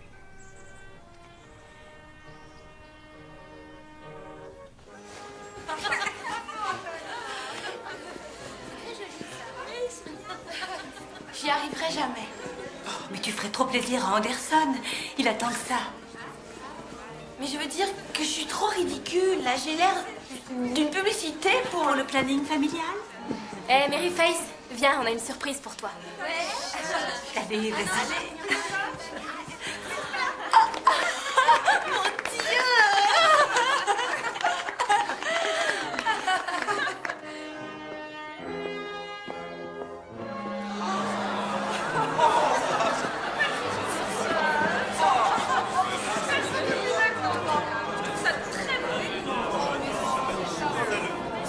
J'y arriverai jamais. Oh, mais tu ferais trop plaisir à Anderson. Il attend que ça. Mais je veux dire que je suis trop ridicule. Là, j'ai l'air d'une publicité pour le planning familial. Hé, Mary Face, viens, on a une surprise pour toi. Allez, vas-y.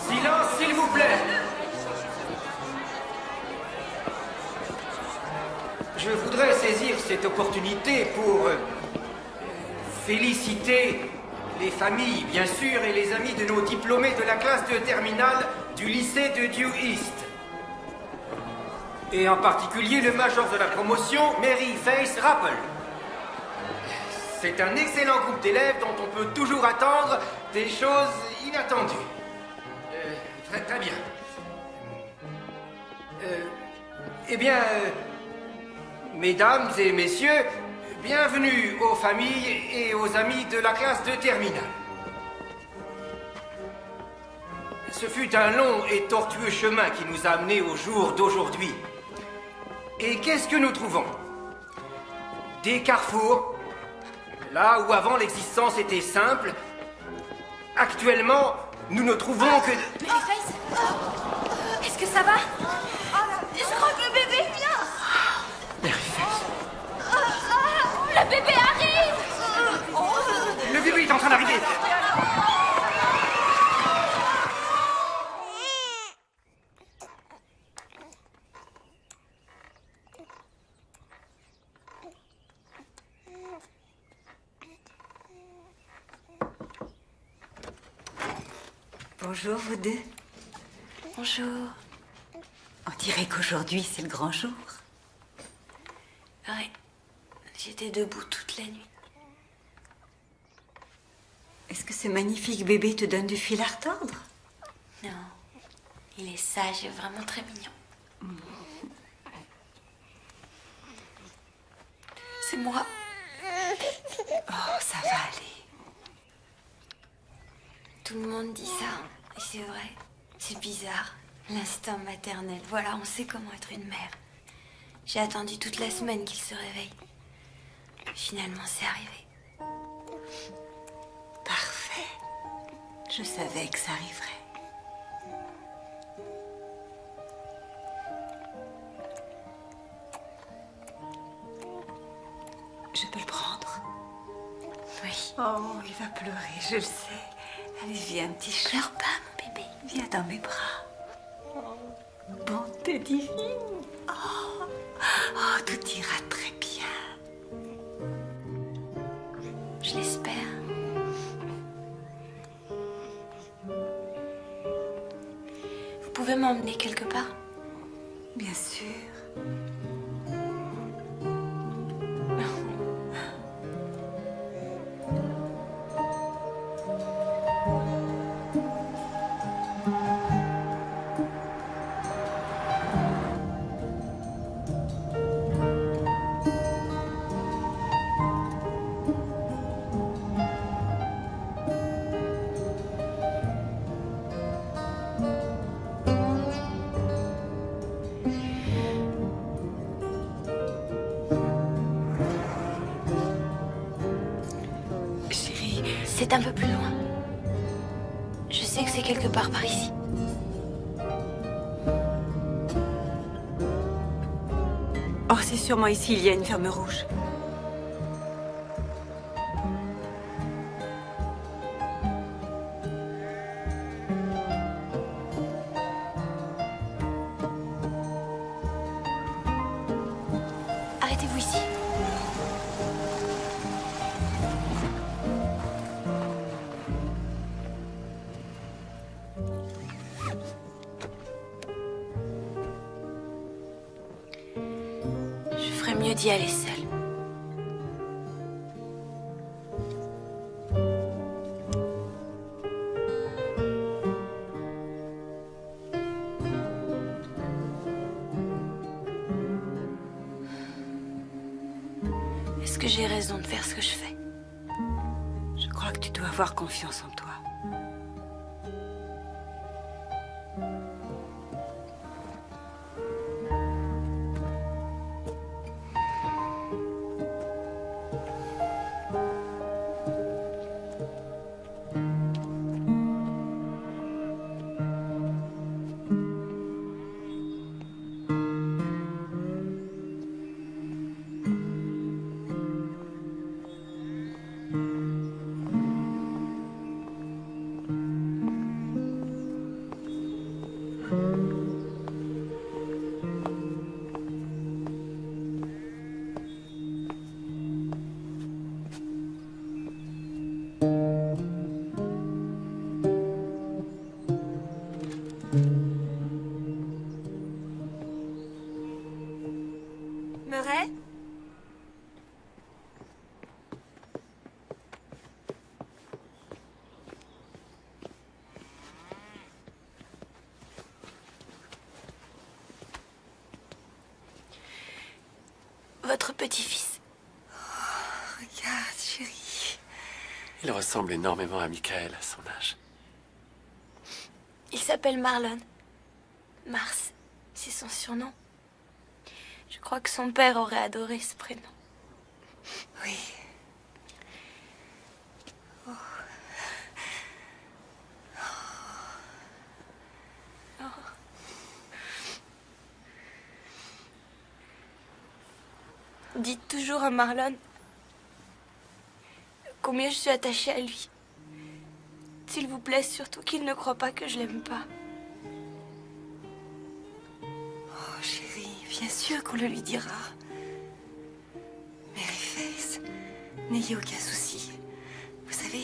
Silence, s'il vous plaît. Je voudrais saisir cette opportunité pour féliciter les familles, bien sûr, et les amis de nos diplômés de la classe de terminale du lycée de Dew East. Et en particulier le major de la promotion, Mary Face Rapple. C'est un excellent groupe d'élèves dont on peut toujours attendre des choses inattendues. Très bien. Eh bien, mesdames et messieurs, bienvenue aux familles et aux amis de la classe de terminale. Ce fut un long et tortueux chemin qui nous a amenés au jour d'aujourd'hui. Et qu'est-ce que nous trouvons? Des carrefours, là où avant l'existence était simple. Actuellement, nous ne trouvons que... Mary Face, est-ce que ça va? Je crois que le bébé vient. Mary Face. Le bébé arrive. Le bébé est en train d'arriver. Bonjour, vous deux. Bonjour. On dirait qu'aujourd'hui, c'est le grand jour. Ouais, j'étais debout toute la nuit. Est-ce que ce magnifique bébé te donne du fil à retordre? Non, il est sage et vraiment très mignon. C'est moi. Oh, ça va aller. Tout le monde dit ça, et c'est vrai. C'est bizarre, l'instinct maternel. Voilà, on sait comment être une mère. J'ai attendu toute la semaine qu'il se réveille. Finalement, c'est arrivé. Parfait. Je savais que ça arriverait. Je peux le prendre? Oui. Oh, il va pleurer, je le sais. Allez, viens, petit chat. Pleure pas, mon bébé. Viens dans mes bras. Bonté divine. Oh, tout ira très bien. Je l'espère. Vous pouvez m'emmener quelque part? Bien sûr. C'est un peu plus loin. Je sais que c'est quelque part par ici. Oh, c'est sûrement ici, il y a une ferme rouge. Arrêtez-vous ici. Je ferais mieux d'y aller seule. Est-ce que j'ai raison de faire ce que je fais? Je crois que tu dois avoir confiance en toi. Murray? Votre petit-fils. Regarde, chérie. Il ressemble énormément à Michael à son âge. Il s'appelle Marlon. Mars, c'est son surnom. Je crois que son père aurait adoré ce prénom. Oui. Oh. Oh. Dites toujours à Marlon combien je suis attachée à lui. S'il vous plaît, surtout qu'il ne croit pas que je l'aime pas. Oh, chérie, bien sûr qu'on le lui dira. Maryface, n'ayez aucun souci. Vous savez,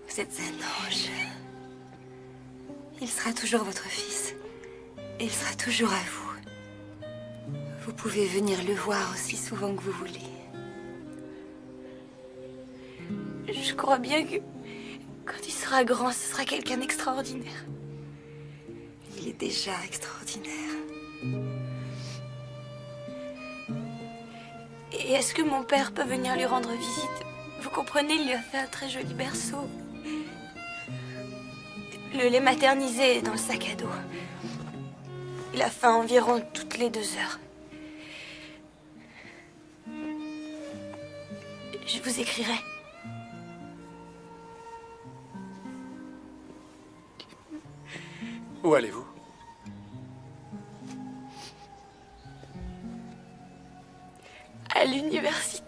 vous êtes un ange. Il sera toujours votre fils. Et il sera toujours à vous. Vous pouvez venir le voir aussi souvent que vous voulez. Je crois bien que quand il sera grand, ce sera quelqu'un d'extraordinaire. Il est déjà extraordinaire. Et est-ce que mon père peut venir lui rendre visite? Vous comprenez, il lui a fait un très joli berceau. Le lait maternisé est dans le sac à dos. Il a faim environ toutes les 2 heures. Je vous écrirai. Où allez-vous? À l'université.